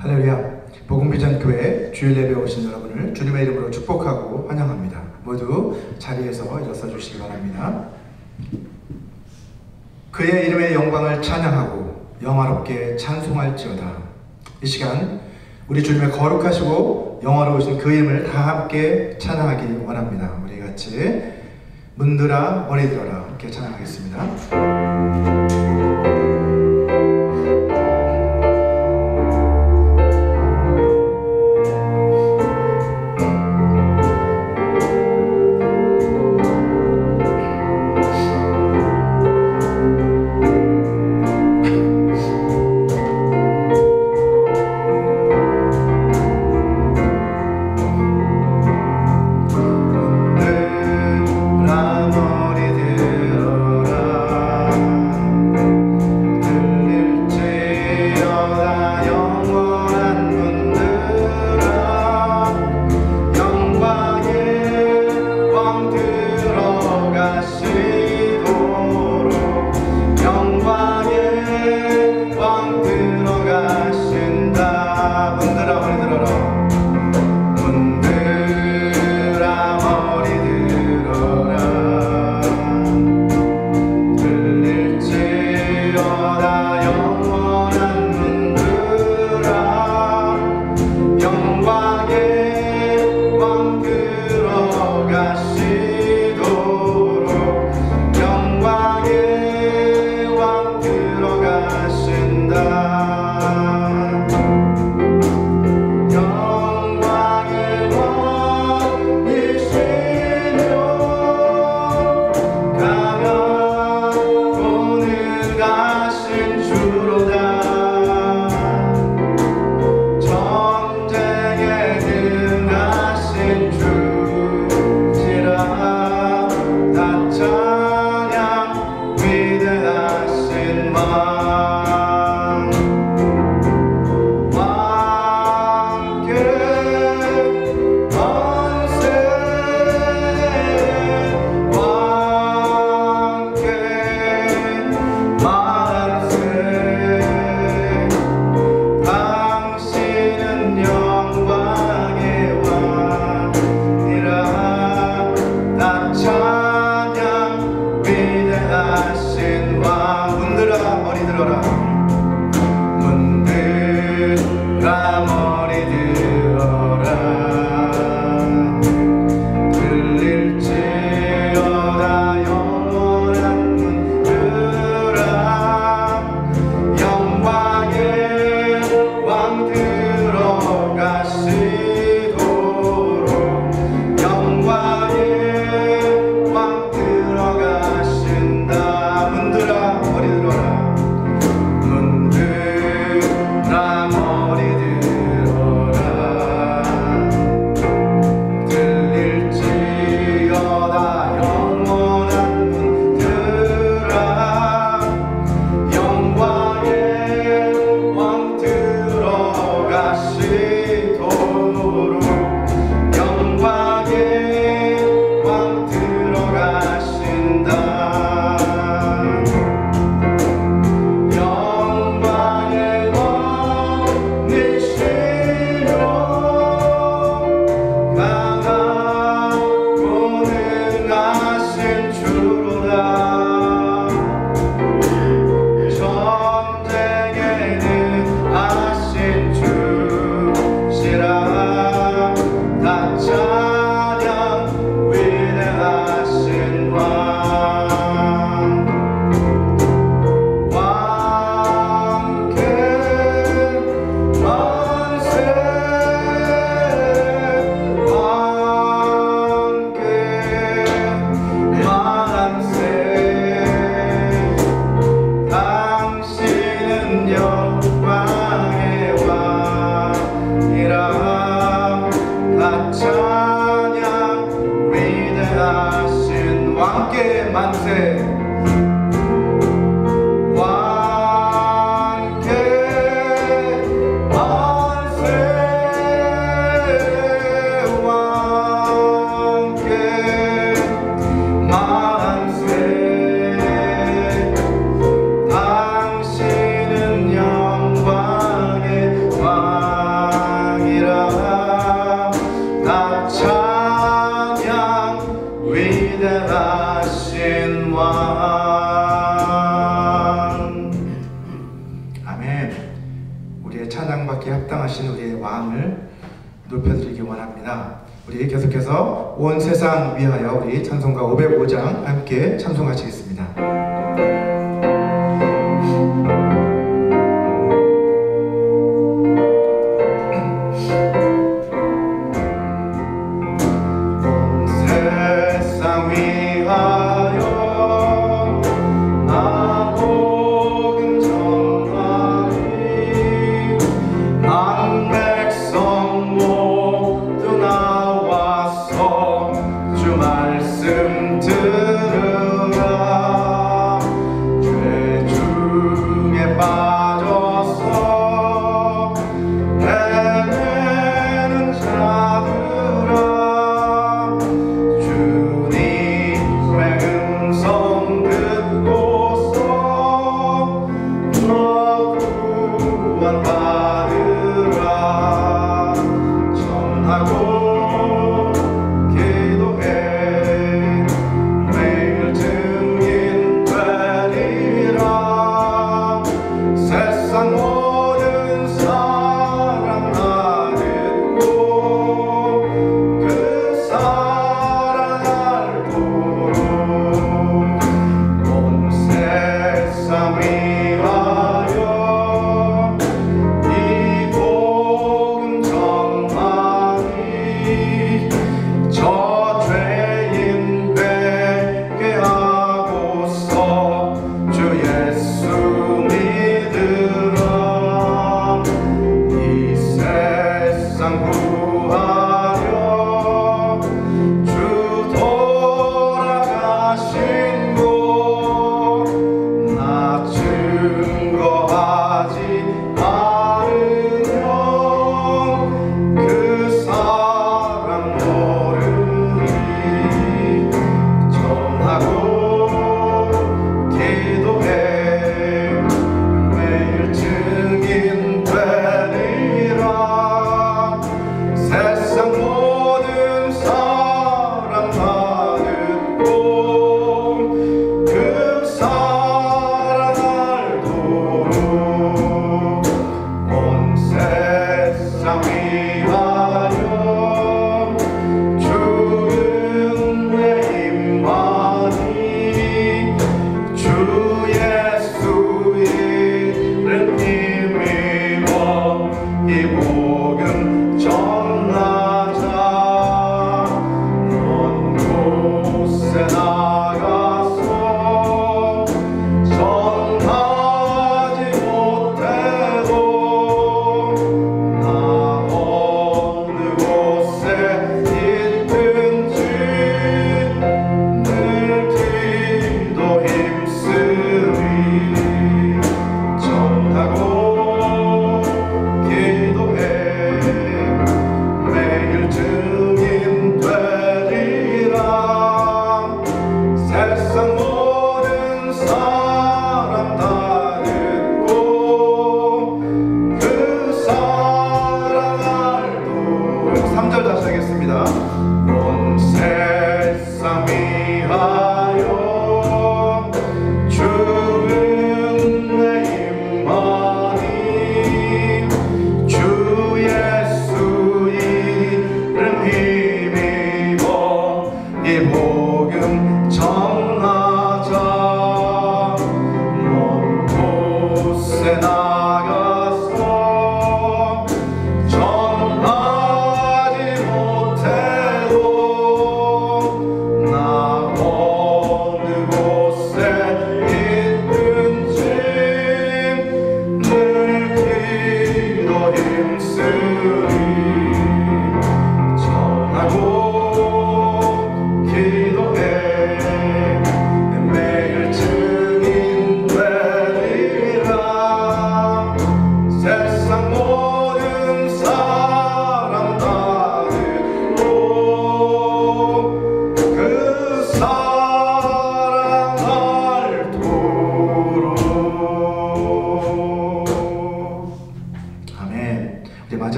할렐루야. 복음비전교회 주일 예배에 오신 여러분을 주님의 이름으로 축복하고 환영합니다. 모두 자리에서 일어서 주시기 바랍니다. 그의 이름의 영광을 찬양하고 영화롭게 찬송할지어다. 이 시간 우리 주님의 거룩하시고 영화로우신 그 이름을 다 함께 찬양하기 원합니다. 우리 같이 문들아 머리 들어라 함께 찬양하겠습니다. 찬양받기에 합당하신 우리의 왕을 높여드리기 원합니다. 우리 계속해서 온 세상 위하여 우리 찬송가 505장 함께 찬송하시겠습니다.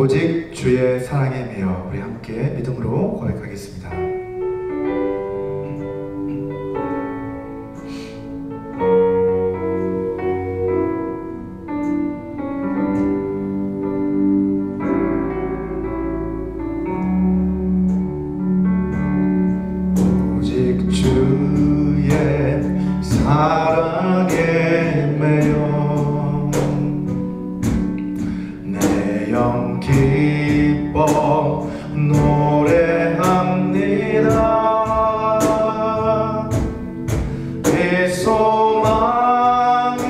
오직 주의 사랑에 매여 우리 함께 믿음으로 고백하겠습니다. 노래합니다. 이 소망의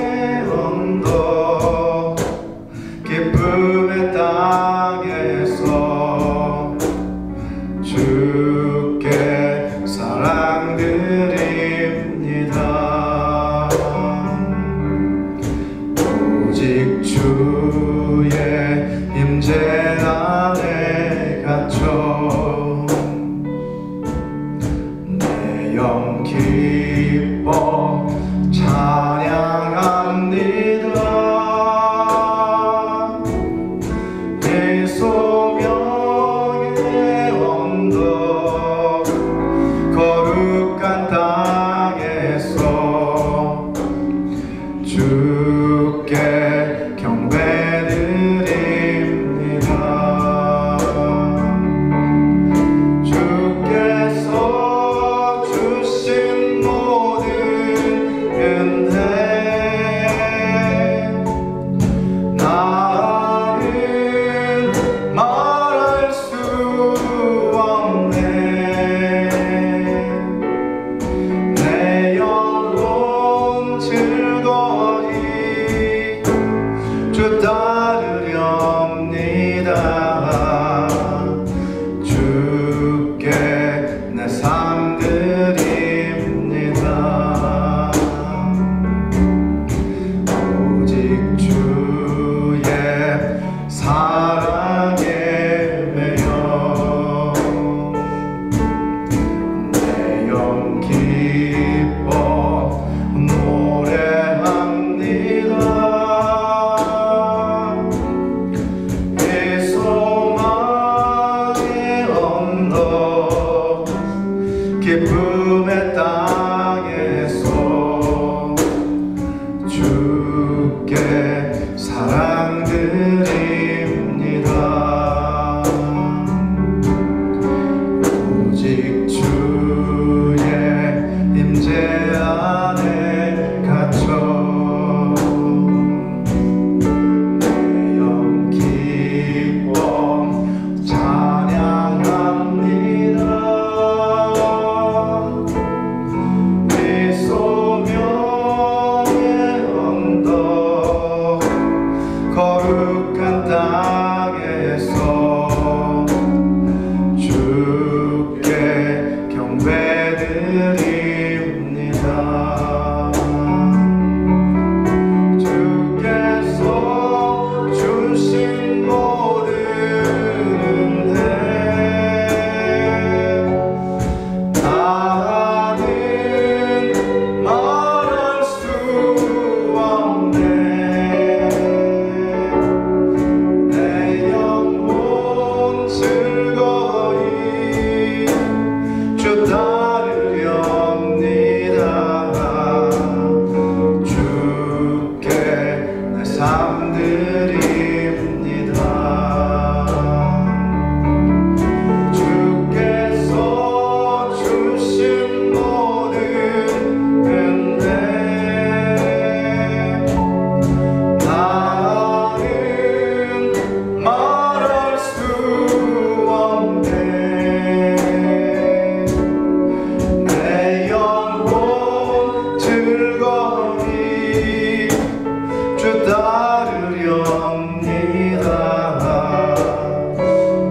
언덕 기쁨의 땅에서 주께 사랑드립니다. 오직 주의 임재 안에 갇혀 내 영 기뻐 찬양합니다. 이 소명의 언덕 거룩한 땅에서 주께 경배드립니다. 주께서 주신 모든 은혜 나는 말할 수 없네. 내 영혼 즐거이 주 따르렵니다. 주께 내 삶 드립니다. 오직 주의 사랑에 매여 내 영 기뻐 노래합니다. 이 소망의 언덕 기쁨의 땅에서 주께 사랑드립니다. 오직 주의 임재 안에 갇혀 내 영 기뻐 찬양합니다. 이 소명의 언덕 거룩한 땅에서 주께 경배드립니다. 주께서 주신 모든 은혜 나는 말할 수 없네. 내 영혼 즐거이 주 따르렵니다. 주께 내 삶 드립니다. 주께서 주신 모든 은혜 나는 말할 수 없네. 내 영혼 즐거이 주 따르렵니다.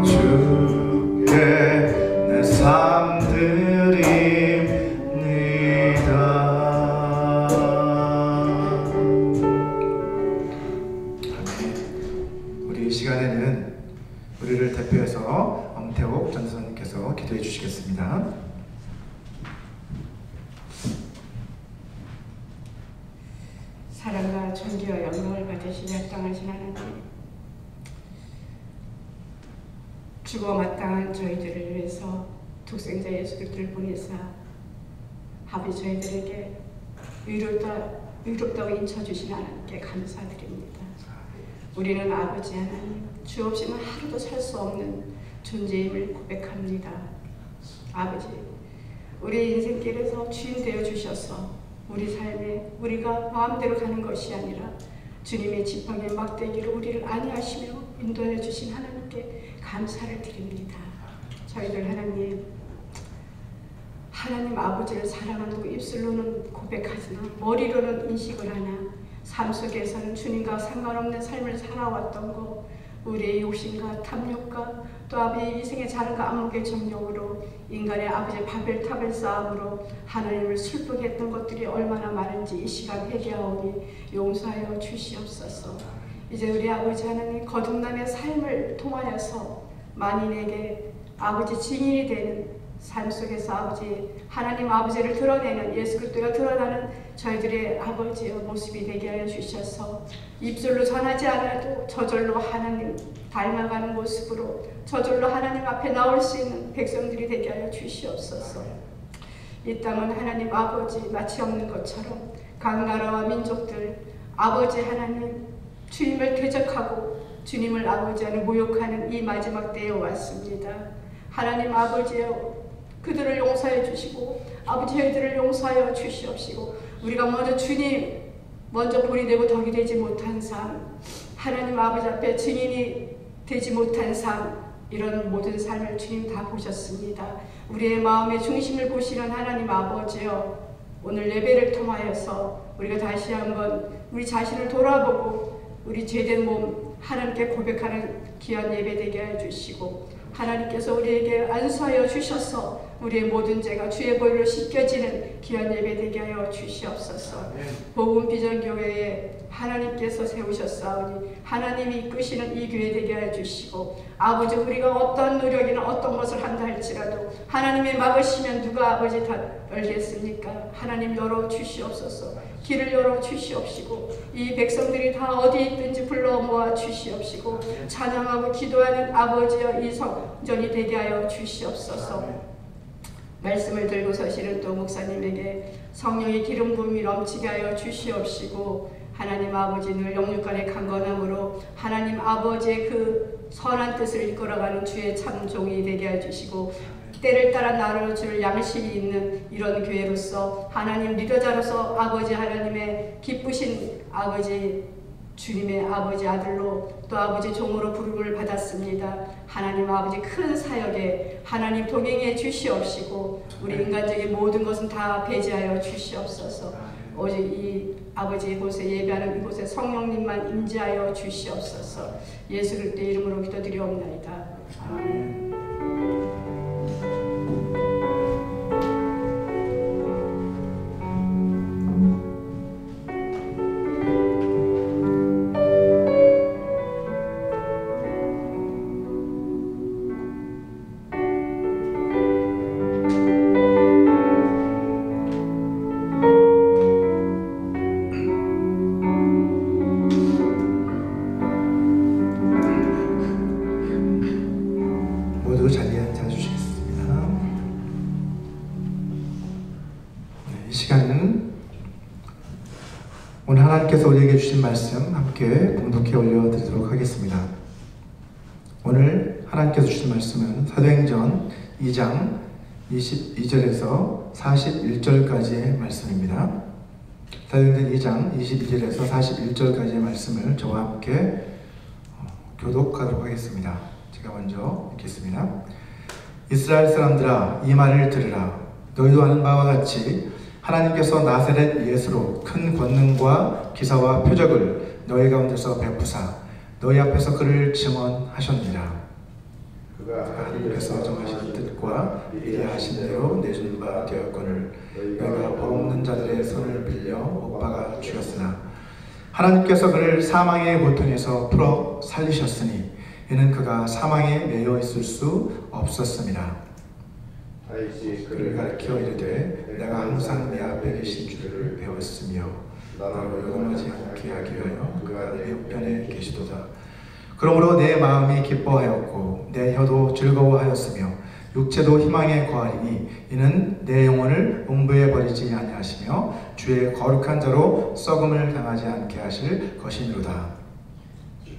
주께 내 삶 드립니다. 우리 이 시간에는 우리를 대표해서 엄태옥 전도사님께서 기도해 주시겠습니다. 사랑과 존귀와 영광을 받으시니 합당하신 하나님, 죽어 마땅한 저희들을 위해서 독생자 예수 그리스도를 보내사 아버지 저희들에게 위롭다고 인쳐주신 하나님께 감사드립니다. 우리는 아버지 하나님, 주 없이는 하루도 살 수 없는 존재임을 고백합니다. 아버지, 우리 인생길에서 주인 되어 주셔서 우리 삶에 우리가 마음대로 가는 것이 아니라 주님의 지팡이의 막대기로 우리를 안위하시며 인도해 주신 하나님께 감사를 드립니다. 저희들 하나님 아버지를 사랑한다고 입술로는 고백하지만 머리로는 인식을 하나 삶 속에서는 주님과 상관없는 삶을 살아왔던 거, 우리의 욕심과 탐욕과 또 아버지의 이생의 자랑과 암묵의 정욕으로 인간의 아버지의 바벨탑을 쌓음으로 하나님을 슬프게 했던 것들이 얼마나 많은지 이 시간 회개하오니 용서하여 주시옵소서. 이제 우리 아버지 하나님 거듭남의 삶을 통하여서 만인에게 아버지 증인이 되는 삶 속에서 아버지 하나님 아버지를 드러내는 예수 그리스도가 드러나는 저희들의 아버지의 모습이 되게 하여 주셔서 입술로 전하지 않아도 저절로 하나님 닮아가는 모습으로 저절로 하나님 앞에 나올 수 있는 백성들이 되게 하여 주시옵소서. 이 땅은 하나님 아버지 마치 없는 것처럼 각 나라와 민족들 아버지 하나님 주님을 대적하고 주님을 아버지하는 모욕하는 이 마지막 때에 왔습니다. 하나님 아버지여 그들을 용서해 주시고 아버지 저희들을 용서하여 주시옵시고 우리가 먼저 주님 먼저 본이 되고 덕이 되지 못한 삶 하나님 아버지 앞에 증인이 되지 못한 삶 이런 모든 삶을 주님 다 보셨습니다. 우리의 마음의 중심을 보시는 하나님 아버지여 오늘 예배를 통하여서 우리가 다시 한번 우리 자신을 돌아보고 우리 죄된 몸 하나님께 고백하는 귀한 예배 되게 해주시고 하나님께서 우리에게 안수하여 주셔서 우리의 모든 죄가 주의 보혈로 씻겨지는 귀한 예배 되게 하여 주시옵소서. 복음 비전교회에 하나님께서 세우셨사오니 하나님이 이끄시는 이 교회 되게 하여 주시고 아버지 우리가 어떤 노력이나 어떤 것을 한다 할지라도 하나님이 막으시면 누가 아버지 다 열겠습니까? 하나님 열어 주시옵소서. 길을 열어 주시옵시고 이 백성들이 다 어디 있든지 불러 모아 주시옵시고 찬양하고 기도하는 아버지여 이 성전이 되게 하여 주시옵소서. 말씀을 들고 서시는 또 목사님에게 성령의 기름 부음이 넘치게 하여 주시옵시고 하나님 아버지 늘 영육간의 강건함으로 하나님 아버지의 그 선한 뜻을 이끌어가는 주의 참종이 되게 해주시고 때를 따라 나눠줄 양식이 있는 이런 교회로서 하나님 리더자로서 아버지 하나님의 기쁘신 아버지 주님의 아버지 아들로 또 아버지 종으로 부름을 받았습니다. 하나님 아버지 큰 사역에 하나님 동행해 주시옵시고 우리 인간적인 모든 것은 다 배제하여 주시옵소서. 오직 이 아버지 이곳에 예배하는 이곳에 성령님만 임재하여 주시옵소서. 예수 그리스도의 이름으로 기도드리옵나이다. 아멘. 오늘 하나님께서 우리에게 주신 말씀 함께 봉독해 올려드리도록 하겠습니다. 오늘 하나님께서 주신 말씀은 사도행전 2장 22절에서 41절까지의 말씀입니다. 사도행전 2장 22절에서 41절까지의 말씀을 저와 함께 교독하도록 하겠습니다. 제가 먼저 읽겠습니다. 이스라엘 사람들아 이 말을 들으라. 너희도 아는 바와 같이 하나님께서 나사렛 예수로 큰 권능과 기사와 표적을 너희 가운데서 베푸사 너희 앞에서 그를 증언하셨느니라. 그가 하나님께서 정하신 뜻과 미리 하신 대로 내준 바 되었거늘 너희가 벌없는 자들의 손을 빌려 못 박아 죽였으나 하나님께서 그를 사망의 고통에서 풀어 살리셨으니 이는 그가 사망에 매여 있을 수 없었습니다. 그를 가르쳐 이르되 내가 항상 내 앞에 계신 줄을 배웠으며 나로 요동하지 않게 하기 위하여 그가 내 옆편에 계시도다. 그러므로 내 마음이 기뻐하였고 내 혀도 즐거워하였으며 육체도 희망에 거하리니 이는 내 영혼을 농부에 버리지 아니하시며 주의 거룩한 자로 썩음을 당하지 않게 하실 것이니로다.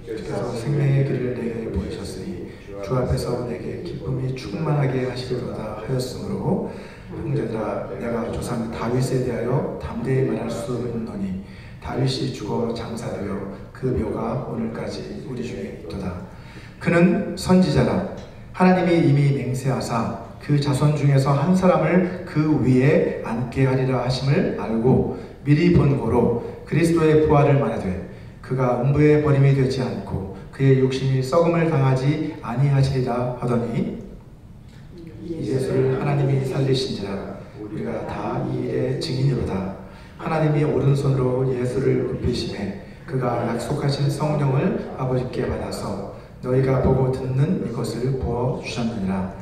주께서 생명의 길을 내게 보이셨으니 주 앞에서 내게 기쁨이 충만하게 하시리로다 하였으므로 형제들아 내가 조상 다윗에 대하여 담대히 말할 수 있노니 다윗이 죽어 장사되어 그 묘가 오늘까지 우리 중에 있도다. 그는 선지자라. 하나님이 이미 맹세하사 그 자손 중에서 한 사람을 그 위에 앉게 하리라 하심을 알고 미리 본 고로 그리스도의 부활을 말하되 그가 음부에 버림이 되지 않고 그의 육신이 썩음을 당하지 아니하시리라 하더니 예수를 하나님이 살리신지라 우리가 다 이 일의 증인이로다. 하나님이 오른손으로 예수를 굽히시매 그가 약속하신 성령을 아버지께 받아서 너희가 보고 듣는 이것을 부어주셨느니라.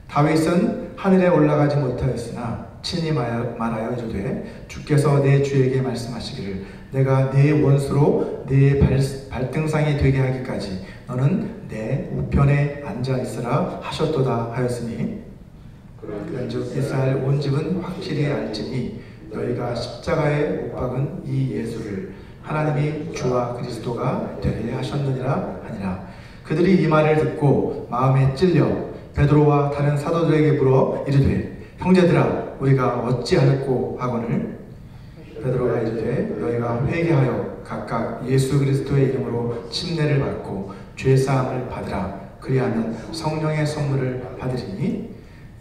다윗은 하늘에 올라가지 못하였으나 친히 말하여 이르되 주께서 내 주에게 말씀하시기를 내가 네 원수로 네 발등상이 되게 하기까지 너는 내 우편에 앉아 있으라 하셨도다 하였으니 그런즉 이스라엘 온 집은 확실히 알지니 너희가 십자가에 못 박은 이 예수를 하나님이 주와 그리스도가 되게 하셨느니라 하니라. 그들이 이 말을 듣고 마음에 찔려 베드로와 다른 사도들에게 물어 이르되 형제들아 우리가 어찌하였고 하거늘 베드로가 이르되 너희가 회개하여 각각 예수 그리스도의 이름으로 침례를 받고 죄사함을 받으라. 그리하면 성령의 선물을 받으리니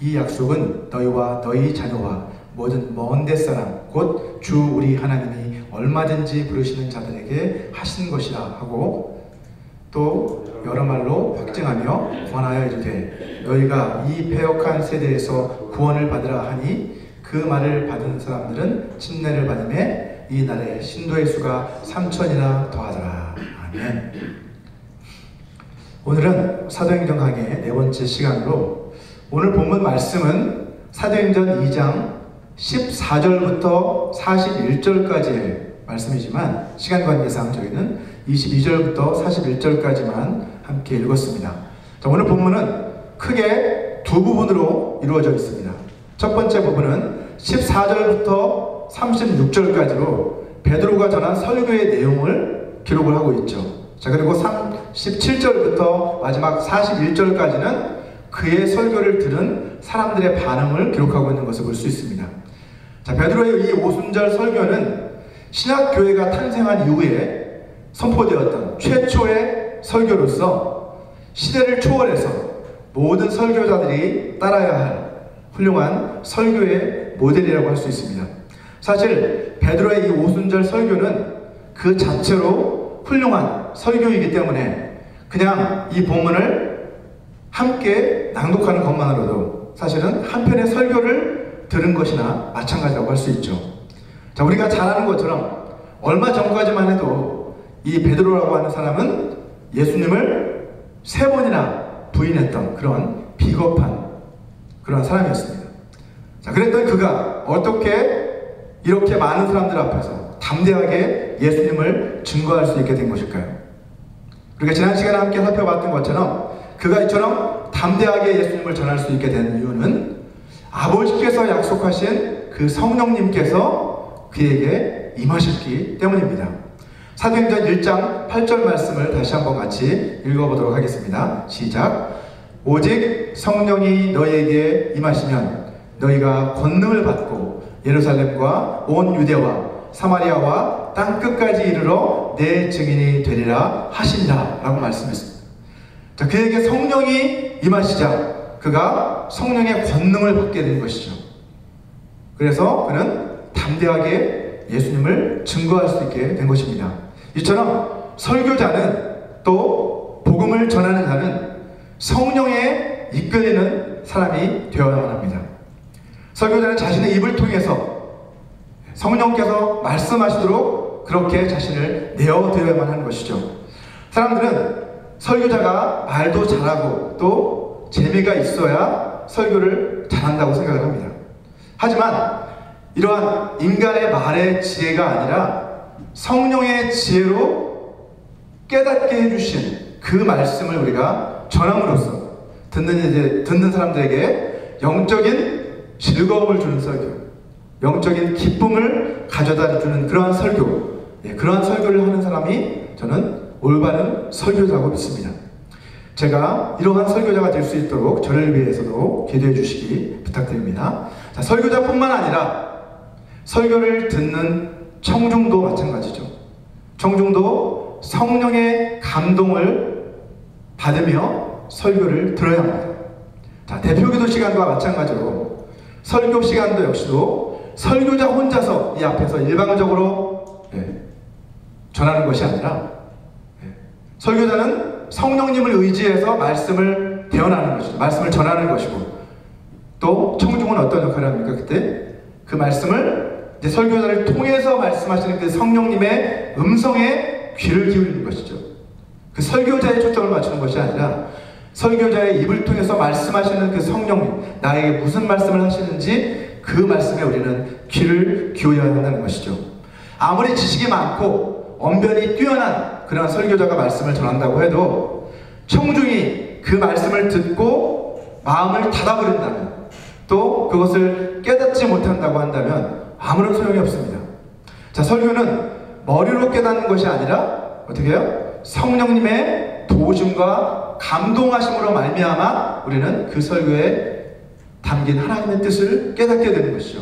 이 약속은 너희와 너희 자녀와 모든 먼 데 사람 곧 주 우리 하나님이 얼마든지 부르시는 자들에게 하신 것이라 하고 또 여러 말로 확증하며 권하여 이르되 너희가 이 패역한 세대에서 구원을 받으라 하니 그 말을 받은 사람들은 침례를 받음에 이 날에 신도의 수가 3,000이나 더하더라. 아멘. 오늘은 사도행전 강의 네 번째 시간으로 오늘 본문 말씀은 사도행전 2장 14절부터 41절까지의 말씀이지만 시간 관계상 저희는 22절부터 41절까지만 함께 읽었습니다. 자, 오늘 본문은 크게 두 부분으로 이루어져 있습니다. 첫 번째 부분은 14절부터 36절까지로 베드로가 전한 설교의 내용을 기록을 하고 있죠. 자, 그리고 17절부터 마지막 41절까지는 그의 설교를 들은 사람들의 반응을 기록하고 있는 것을 볼 수 있습니다. 자, 베드로의 이 오순절 설교는 신약교회가 탄생한 이후에 선포되었던 최초의 설교로서 시대를 초월해서 모든 설교자들이 따라야 할 훌륭한 설교의 모델이라고 할 수 있습니다. 사실 베드로의 이 오순절 설교는 그 자체로 훌륭한 설교이기 때문에 그냥 이 본문을 함께 낭독하는 것만으로도 사실은 한 편의 설교를 들은 것이나 마찬가지라고 할 수 있죠. 자, 우리가 잘 아는 것처럼 얼마 전까지만 해도 이 베드로라고 하는 사람은 예수님을 3번이나 부인했던 그런 비겁한 그런 사람이었습니다. 자, 그랬던 그가 어떻게 이렇게 많은 사람들 앞에서 담대하게 예수님을 증거할 수 있게 된 것일까요? 우리가 지난 시간에 함께 살펴봤던 것처럼 그가 이처럼 담대하게 예수님을 전할 수 있게 된 이유는 아버지께서 약속하신 그 성령님께서 그에게 임하셨기 때문입니다. 사도행전 1장 8절 말씀을 다시 한번 같이 읽어보도록 하겠습니다. 시작. 오직 성령이 너희에게 임하시면 너희가 권능을 받고 예루살렘과 온 유대와 사마리아와 땅끝까지 이르러 내 증인이 되리라 하신다 라고 말씀했습니다. 자, 그에게 성령이 임하시자 그가 성령의 권능을 받게 된 것이죠. 그래서 그는 담대하게 예수님을 증거할 수 있게 된 것입니다. 이처럼 설교자는 또 복음을 전하는 자는 성령에 이끌리는 사람이 되어야만 합니다. 설교자는 자신의 입을 통해서 성령께서 말씀하시도록 그렇게 자신을 내어드려야만 하는 것이죠. 사람들은 설교자가 말도 잘하고 또 재미가 있어야 설교를 잘한다고 생각을 합니다. 하지만 이러한 인간의 말의 지혜가 아니라 성령의 지혜로 깨닫게 해주신 그 말씀을 우리가 전함으로써 듣는 사람들에게 영적인 즐거움을 주는 설교, 영적인 기쁨을 가져다 주는 그러한 설교, 그러한 설교를 하는 사람이 저는 올바른 설교자라고 믿습니다. 제가 이러한 설교자가 될 수 있도록 저를 위해서도 기도해 주시기 부탁드립니다. 자, 설교자뿐만 아니라 설교를 듣는 청중도 마찬가지죠. 청중도 성령의 감동을 받으며 설교를 들어야 합니다. 자, 대표기도 시간과 마찬가지로 설교 시간도 역시도 설교자 혼자서 이 앞에서 일방적으로 전하는 것이 아니라 설교자는 성령님을 의지해서 말씀을 대언하는 것이고 말씀을 전하는 것이고 또 청중은 어떤 역할을 합니까? 그때 그 말씀을 이제 설교자를 통해서 말씀하시는 그 성령님의 음성에 귀를 기울이는 것이죠. 그 설교자의 초점을 맞추는 것이 아니라 설교자의 입을 통해서 말씀하시는 그 성령님, 나에게 무슨 말씀을 하시는지 그 말씀에 우리는 귀를 기울여야 한다는 것이죠. 아무리 지식이 많고 언변이 뛰어난 그런 설교자가 말씀을 전한다고 해도 청중이 그 말씀을 듣고 마음을 닫아버린다면 또 그것을 깨닫지 못한다고 한다면 아무런 소용이 없습니다. 자, 설교는 머리로 깨닫는 것이 아니라 어떻게 해요? 성령님의 도우심과 감동하심으로 말미암아 우리는 그 설교에 담긴 하나님의 뜻을 깨닫게 되는 것이죠.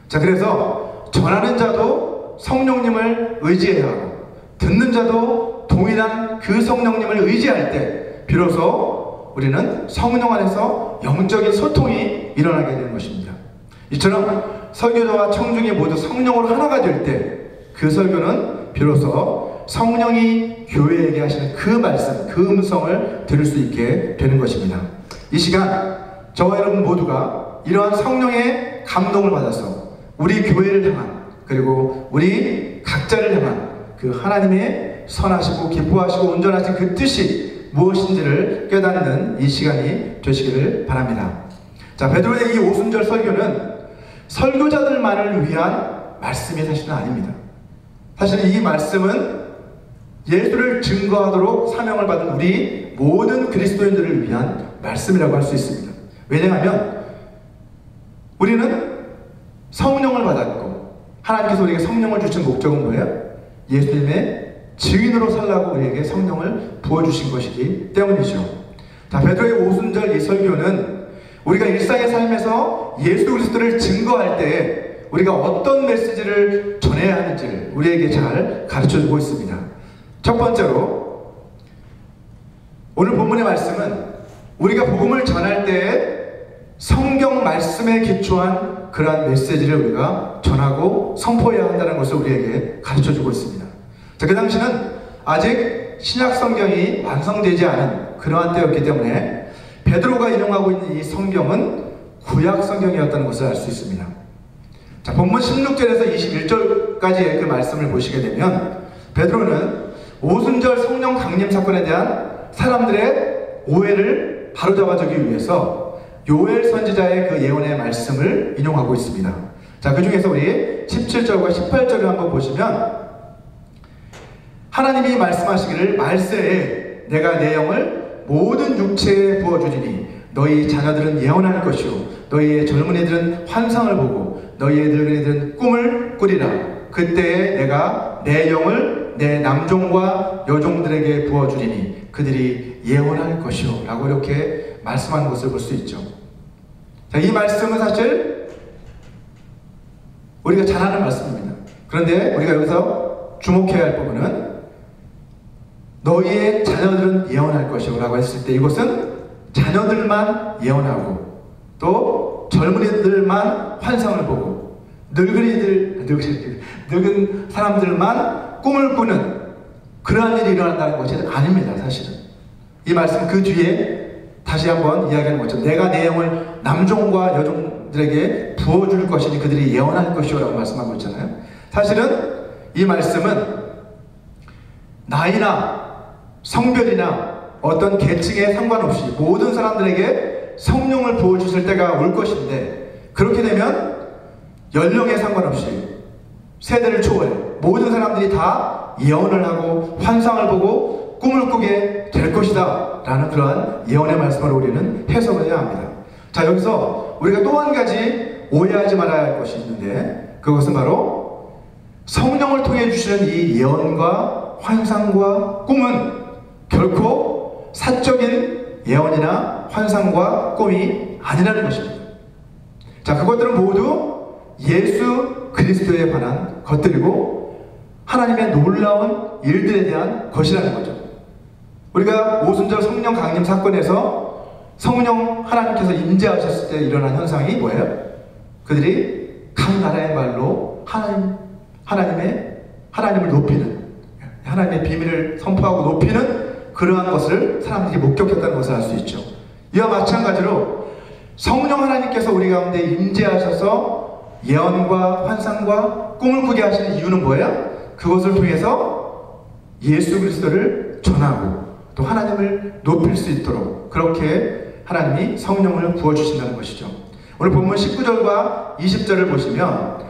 자, 그래서 전하는 자도 성령님을 의지해야 하고 듣는 자도 동일한 그 성령님을 의지할 때 비로소 우리는 성령 안에서 영적인 소통이 일어나게 되는 것입니다. 이처럼 설교자와 청중이 모두 성령으로 하나가 될 때 그 설교는 비로소 성령이 교회에게 하시는 그 말씀, 그 음성을 들을 수 있게 되는 것입니다. 이 시간 저와 여러분 모두가 이러한 성령의 감동을 받아서 우리 교회를 향한 그리고 우리 각자를 향한 그 하나님의 선하시고 기뻐하시고 온전하신 그 뜻이 무엇인지를 깨닫는 이 시간이 되시기를 바랍니다. 자, 베드로의 이 오순절 설교는 설교자들만을 위한 말씀이 사실은 아닙니다. 사실 이 말씀은 예수를 증거하도록 사명을 받은 우리 모든 그리스도인들을 위한 말씀이라고 할 수 있습니다. 왜냐하면 우리는 성령을 받았고 하나님께서 우리에게 성령을 주신 목적은 뭐예요? 예수님의 증인으로 살라고 우리에게 성령을 부어주신 것이기 때문이죠. 자, 베드로의 오순절 이 설교는 우리가 일상의 삶에서 예수 그리스도를 증거할 때 우리가 어떤 메시지를 전해야 하는지를 우리에게 잘 가르쳐주고 있습니다. 첫 번째로 오늘 본문의 말씀은 우리가 복음을 전할 때 성경 말씀에 기초한 그러한 메시지를 우리가 전하고 선포해야 한다는 것을 우리에게 가르쳐주고 있습니다. 자, 그 당시는 아직 신약 성경이 완성되지 않은 그러한 때였기 때문에 베드로가 인용하고 있는 이 성경은 구약 성경이었다는 것을 알 수 있습니다. 자, 본문 16절에서 21절까지의 그 말씀을 보시게 되면 베드로는 오순절 성령 강림 사건에 대한 사람들의 오해를 바로잡아주기 위해서 요엘 선지자의 그 예언의 말씀을 인용하고 있습니다. 자, 그 중에서 우리 17절과 18절을 한번 보시면 하나님이 말씀하시기를 말세에 내가 내 영을 모든 육체에 부어주리니 너희 자녀들은 예언할 것이요 너희의 젊은이들은 환상을 보고 너희의 늙은이들은 꿈을 꾸리라. 그때에 내가 내 영을 내 남종과 여종들에게 부어주리니 그들이 예언할 것이요 라고 이렇게 말씀하는 것을 볼 수 있죠. 자, 이 말씀은 사실 우리가 잘 아는 말씀입니다. 그런데 우리가 여기서 주목해야 할 부분은 너희의 자녀들은 예언할 것이요 라고 했을 때 이것은 자녀들만 예언하고 또 젊은이들만 환상을 보고 늙은 사람들만 꿈을 꾸는 그러한 일이 일어난다는 것이 아닙니다. 사실은 이 말씀 그 뒤에 다시 한번 이야기하는 것처럼 내가 내 영을 남종과 여종들에게 부어줄 것이니 그들이 예언할 것이요 라고 말씀하고 있잖아요. 사실은 이 말씀은 나이나 성별이나 어떤 계층에 상관없이 모든 사람들에게 성령을 부어주실 때가 올 것인데 그렇게 되면 연령에 상관없이 세대를 초월해 모든 사람들이 다 예언을 하고 환상을 보고 꿈을 꾸게 될 것이다 라는 그러한 예언의 말씀을 우리는 해석을 해야 합니다. 자, 여기서 우리가 또 한 가지 오해하지 말아야 할 것이 있는데 그것은 바로 성령을 통해 주시는 이 예언과 환상과 꿈은 결코 사적인 예언이나 환상과 꿈이 아니라는 것입니다. 자, 그것들은 모두 예수 그리스도에 관한 것들이고 하나님의 놀라운 일들에 대한 것이라는 거죠. 우리가 오순절 성령 강림 사건에서 성령 하나님께서 임재하셨을 때 일어난 현상이 뭐예요? 그들이 각 나라의 말로 하나님을 높이는, 하나님의 비밀을 선포하고 높이는 그러한 것을 사람들이 목격했다는 것을 알 수 있죠. 이와 마찬가지로 성령 하나님께서 우리 가운데 임재하셔서 예언과 환상과 꿈을 꾸게 하시는 이유는 뭐예요? 그것을 통해서 예수 그리스도를 전하고 또 하나님을 높일 수 있도록 그렇게 하나님이 성령을 부어주신다는 것이죠. 오늘 본문 19절과 20절을 보시면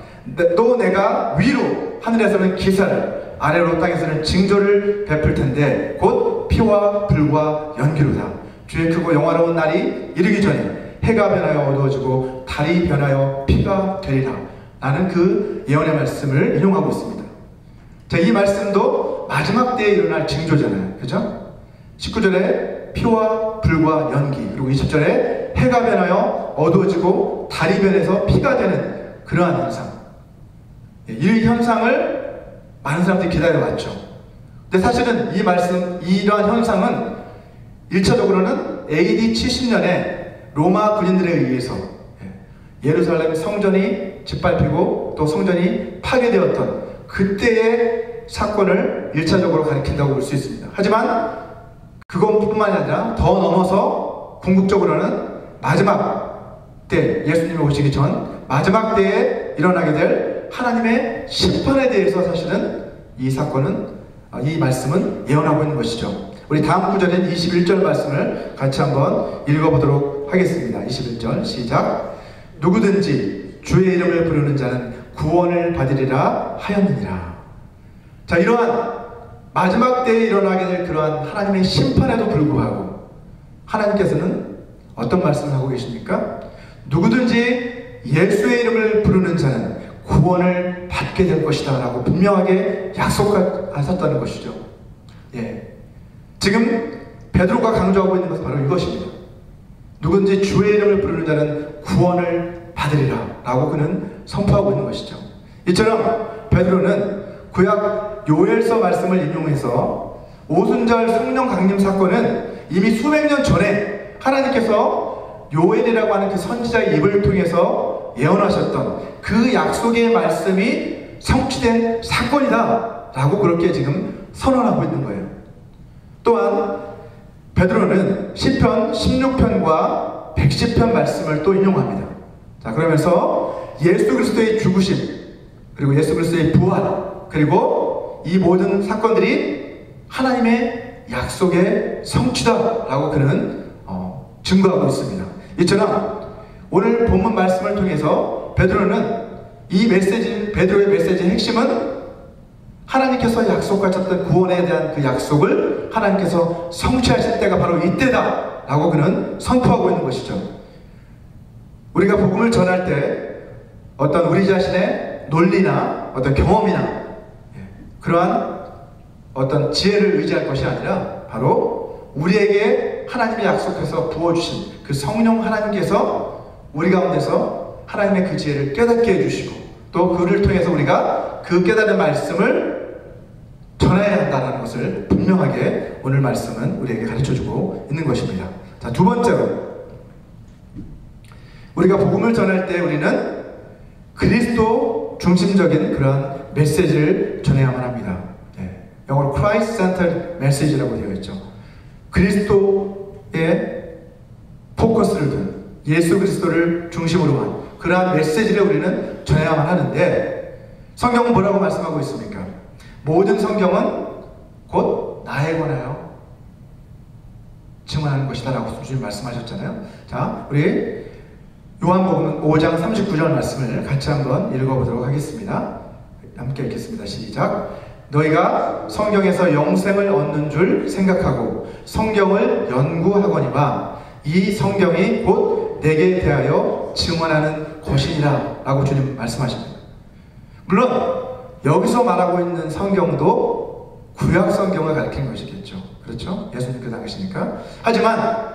또 내가 위로 하늘에서는 기사를 아래로 땅에서는 징조를 베풀 텐데 곧 피와 불과 연기로다. 주의 크고 영화로운 날이 이르기 전에 해가 변하여 어두워지고 달이 변하여 피가 되리라. 라는 그 예언의 말씀을 인용하고 있습니다. 자, 이 말씀도 마지막 때에 일어날 징조잖아요. 그죠? 19절에 피와 불과 연기, 그리고 20절에 해가 변하여 어두워지고 달이 변해서 피가 되는 그러한 현상. 이 현상을 많은 사람들이 기다려왔죠. 근데 사실은 이러한 현상은 1차적으로는 AD 70년에 로마 군인들에 의해서 예루살렘 성전이 짓밟히고 또 성전이 파괴되었던 그때의 사건을 1차적으로 가리킨다고 볼 수 있습니다. 하지만 그것뿐만이 아니라 더 넘어서 궁극적으로는 마지막 때, 예수님이 오시기 전 마지막 때에 일어나게 될 하나님의 심판에 대해서 사실은 이 말씀은 예언하고 있는 것이죠. 우리 다음 구절인 21절 말씀을 같이 한번 읽어보도록 하겠습니다. 21절 시작. 누구든지 주의 이름을 부르는 자는 구원을 받으리라 하였느니라. 자, 이러한 마지막 때에 일어나게 될 그러한 하나님의 심판에도 불구하고 하나님께서는 어떤 말씀을 하고 계십니까? 누구든지 예수의 이름을 부르는 자는 구원을 받게 될 것이다 라고 분명하게 약속하셨다는 것이죠. 예. 지금 베드로가 강조하고 있는 것은 바로 이것입니다. 누구든지 주의 이름을 부르는 자는 구원을 받으리라 라고 그는 선포하고 있는 것이죠. 이처럼 베드로는 구약 요엘서 말씀을 인용해서 오순절 성령 강림 사건은 이미 수백 년 전에 하나님께서 요엘이라고 하는 그 선지자의 입을 통해서 예언하셨던 그 약속의 말씀이 성취된 사건이다 라고 그렇게 지금 선언하고 있는 거예요. 또한 베드로는 시편 16편과 110편 말씀을 또 인용합니다. 자, 그러면서 예수 그리스도의 죽으심, 그리고 예수 그리스도의 부활, 그리고 이 모든 사건들이 하나님의 약속의 성취다 라고 그는 증거하고 있습니다. 이처럼 오늘 본문 말씀을 통해서 베드로는 베드로의 메시지의 핵심은 하나님께서 약속하셨던 구원에 대한 그 약속을 하나님께서 성취하실 때가 바로 이때다 라고 그는 선포하고 있는 것이죠. 우리가 복음을 전할 때 어떤 우리 자신의 논리나 어떤 경험이나 그러한 어떤 지혜를 의지할 것이 아니라 바로 우리에게 하나님이 약속해서 부어주신 그 성령 하나님께서 우리 가운데서 하나님의 그 지혜를 깨닫게 해주시고 또 그를 통해서 우리가 그 깨달은 말씀을 전해야 한다는 것을 분명하게 오늘 말씀은 우리에게 가르쳐주고 있는 것입니다. 자, 두 번째로 우리가 복음을 전할 때 우리는 그리스도 중심적인 그런 메시지를 전해야만 합니다. 영어로 Christ-centered message라고 되어 있죠. 그리스도의 포커스를 둔 예수 그리스도를 중심으로 한 그러한 메시지를 우리는 전해야만 하는데 성경은 뭐라고 말씀하고 있습니까? 모든 성경은 곧 나에 관하여 증언하는 것이다 라고 주님 말씀하셨잖아요. 자, 우리 요한복음 5장 39절 말씀을 같이 한번 읽어보도록 하겠습니다. 함께 읽겠습니다. 시작. 너희가 성경에서 영생을 얻는 줄 생각하고 성경을 연구하거니와 이 성경이 곧 내게 대하여 증언하는 것이니라 라고 주님 말씀하십니다. 물론 여기서 말하고 있는 성경도 구약 성경을 가리킨 것이겠죠. 그렇죠? 예수님께서 당시니까. 하지만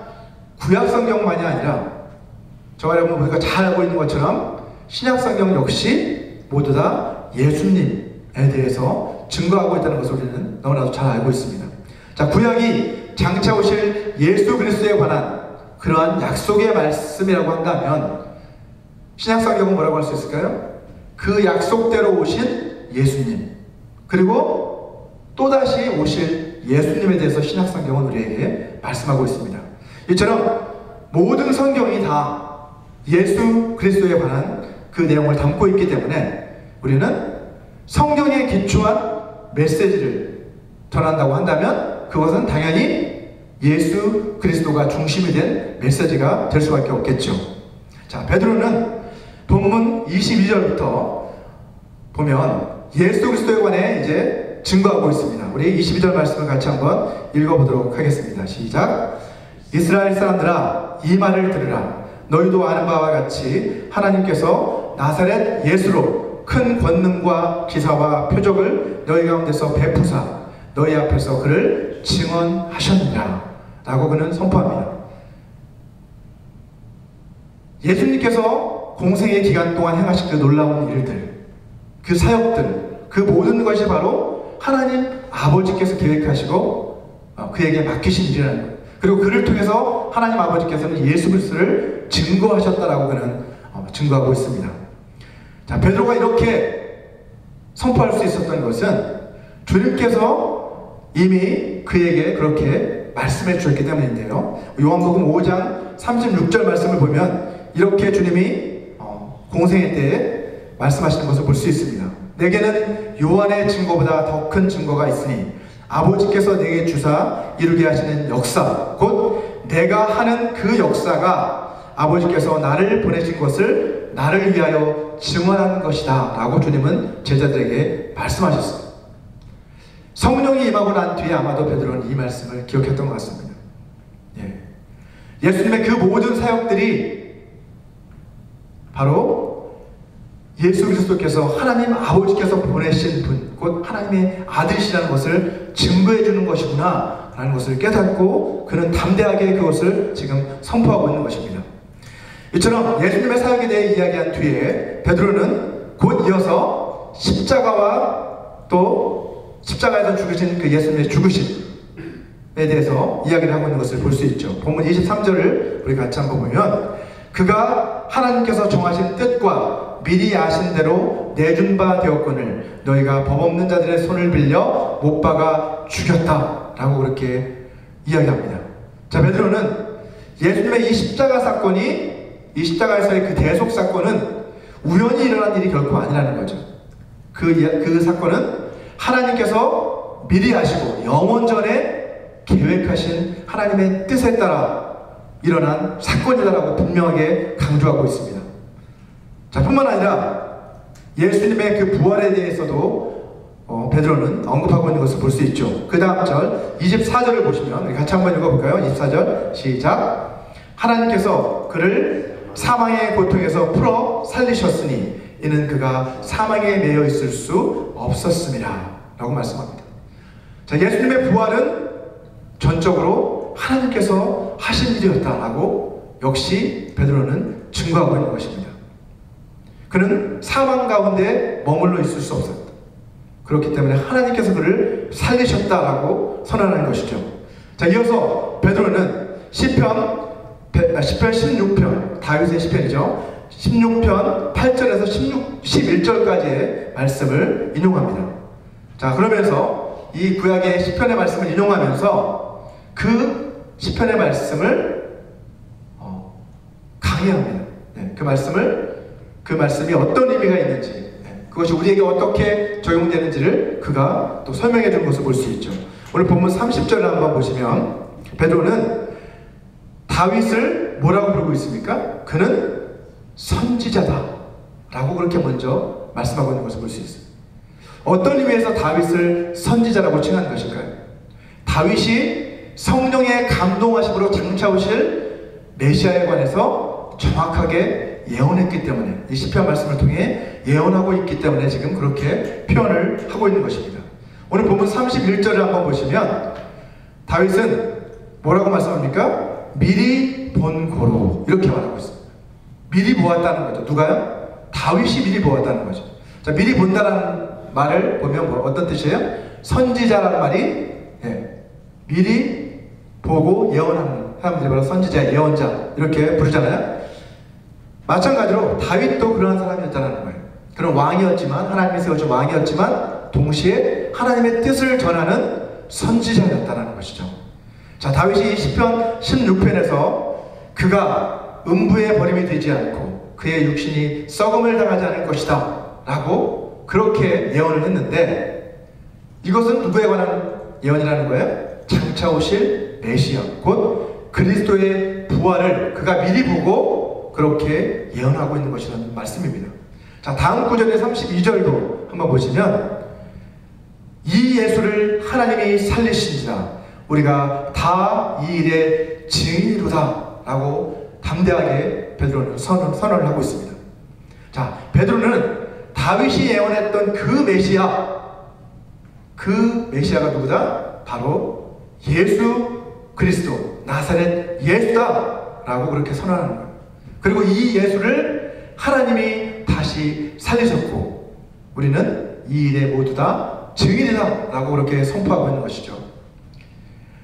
구약 성경만이 아니라 저와 여러분 우리가 잘 알고 있는 것처럼 신약 성경 역시 모두 다 예수님에 대해서 증거하고 있다는 것을 우리는 너무나도 잘 알고 있습니다. 자, 구약이 장차 오실 예수 그리스도에 관한 그러한 약속의 말씀이라고 한다면 신약성경은 뭐라고 할 수 있을까요? 그 약속대로 오신 예수님, 그리고 또다시 오실 예수님에 대해서 신약성경은 우리에게 말씀하고 있습니다. 이처럼 모든 성경이 다 예수 그리스도에 관한 그 내용을 담고 있기 때문에 우리는 성경에 기초한 메시지를 전한다고 한다면 그것은 당연히 예수 그리스도가 중심이 된 메시지가 될 수밖에 없겠죠. 자, 베드로는 본문 22절부터 보면 예수 그리스도에 관해 이제 증거하고 있습니다. 우리 22절 말씀을 같이 한번 읽어보도록 하겠습니다. 시작. 이스라엘 사람들아, 이 말을 들으라. 너희도 아는 바와 같이 하나님께서 나사렛 예수로 큰 권능과 기사와 표적을 너희 가운데서 베푸사 너희 앞에서 그를 증언하셨느니라 라고 그는 선포합니다. 예수님께서 공생의 기간 동안 행하신 그 놀라운 일들, 그 사역들, 그 모든 것이 바로 하나님 아버지께서 계획하시고 그에게 맡기신 일이라는 거예요. 그리고 그를 통해서 하나님 아버지께서는 예수 그리스도를 증거하셨다라고 그는 증거하고 있습니다. 자, 베드로가 이렇게 선포할 수 있었던 것은 주님께서 이미 그에게 그렇게 말씀해 주셨기 때문인데요. 요한복음 5장 36절 말씀을 보면 이렇게 주님이 공생애 때에 말씀하시는 것을 볼 수 있습니다. 내게는 요한의 증거보다 더 큰 증거가 있으니 아버지께서 내게 주사 이루게 하시는 역사, 곧 내가 하는 그 역사가 아버지께서 나를 보내신 것을 나를 위하여 증언한 것이다 라고 주님은 제자들에게 말씀하셨습니다. 성령이 임하고 난 뒤에 아마도 베드로는 이 말씀을 기억했던 것 같습니다. 예수님의 그 모든 사역들이 바로 예수 그리스도께서 하나님 아버지께서 보내신 분, 곧 하나님의 아들이시라는 것을 증거해 주는 것이구나 라는 것을 깨닫고 그는 담대하게 그것을 지금 선포하고 있는 것입니다. 이처럼 예수님의 사역에 대해 이야기한 뒤에 베드로는 곧 이어서 십자가와 또 십자가에서 죽으신 그 예수님의 죽으심에 대해서 이야기를 하고 있는 것을 볼 수 있죠. 본문 23절을 우리 같이 한번 보면 그가 하나님께서 정하신 뜻과 미리 아신 대로 내준 바 되었거늘 너희가 법 없는 자들의 손을 빌려 못 박아 죽였다 라고 그렇게 이야기합니다. 자, 베드로는 예수님의 이 십자가 사건이, 이 십자가에서의 그 대속 사건은 우연히 일어난 일이 결코 아니라는 거죠. 그 사건은 하나님께서 미리 아시고 영원 전에 계획하신 하나님의 뜻에 따라 일어난 사건이다라고 분명하게 강조하고 있습니다. 자, 뿐만 아니라 예수님의 그 부활에 대해서도 베드로는 언급하고 있는 것을 볼 수 있죠. 그 다음 절 24절을 보시면 우리 같이 한번 읽어볼까요? 24절 시작. 하나님께서 그를 사망의 고통에서 풀어 살리셨으니 이는 그가 사망에 매여 있을 수 없었음이라 라고 말씀합니다. 자, 예수님의 부활은 전적으로 하나님께서 하신 일이었다라고 역시 베드로는 증거하고 있는 것입니다. 그는 사망 가운데 머물러 있을 수 없었다. 그렇기 때문에 하나님께서 그를 살리셨다라고 선언하는 것이죠. 자, 이어서 베드로는 시편 16편, 다윗의 시편이죠. 16편 8절에서 11절까지의 말씀을 인용합니다. 자, 그러면서 이 구약의 시편의 말씀을 인용하면서 그 시편의 말씀을 강의합니다. 그 말씀이 어떤 의미가 있는지, 그것이 우리에게 어떻게 적용되는지를 그가 또 설명해 준 것을 볼 수 있죠. 오늘 본문 30절을 한번 보시면 베드로는 다윗을 뭐라고 부르고 있습니까? 그는 선지자다 라고 그렇게 먼저 말씀하고 있는 것을 볼 수 있습니다. 어떤 의미에서 다윗을 선지자라고 칭하는 것일까요? 다윗이 성령의 감동하심으로 장차 오실 메시아에 관해서 정확하게 예언했기 때문에, 이 시편 말씀을 통해 예언하고 있기 때문에 지금 그렇게 표현을 하고 있는 것입니다. 오늘 본문 31절을 한번 보시면 다윗은 뭐라고 말씀합니까? 미리 본 고로 이렇게 말하고 있습니다. 미리 보았다는 거죠. 누가요? 다윗이 미리 보았다는 거죠. 자, 미리 본다라는 말을 보면 어떤 뜻이에요? 선지자라는 말이 미리 보고 예언하는 사람들이 바로 선지자, 예언자 이렇게 부르잖아요. 마찬가지로 다윗도 그런 사람이었다는 거예요. 그런 왕이었지만, 하나님이 세워준 왕이었지만 동시에 하나님의 뜻을 전하는 선지자였다는 것이죠. 자, 다윗이 시편 16편에서 그가 음부에 버림이 되지 않고 그의 육신이 썩음을 당하지 않을 것이다 라고 그렇게 예언을 했는데, 이것은 누구에 관한 예언이라는 거예요? 장차 오실 메시아, 곧 그리스도의 부활을 그가 미리 보고 그렇게 예언하고 있는 것이라는 말씀입니다. 자, 다음 구절의 32절도 한번 보시면, 이 예수를 하나님이 살리신지라 우리가 다 이 일의 증인이로다 라고 담대하게 베드로는 선언을 하고 있습니다. 자, 베드로는 다윗이 예언했던 그 메시아가 누구다? 바로 예수 그리스도, 나사렛 예수다 라고 그렇게 선언하는 거예요. 그리고 이 예수를 하나님이 다시 살리셨고 우리는 이 일에 모두 다 증인이다 라고 그렇게 선포하고 있는 것이죠.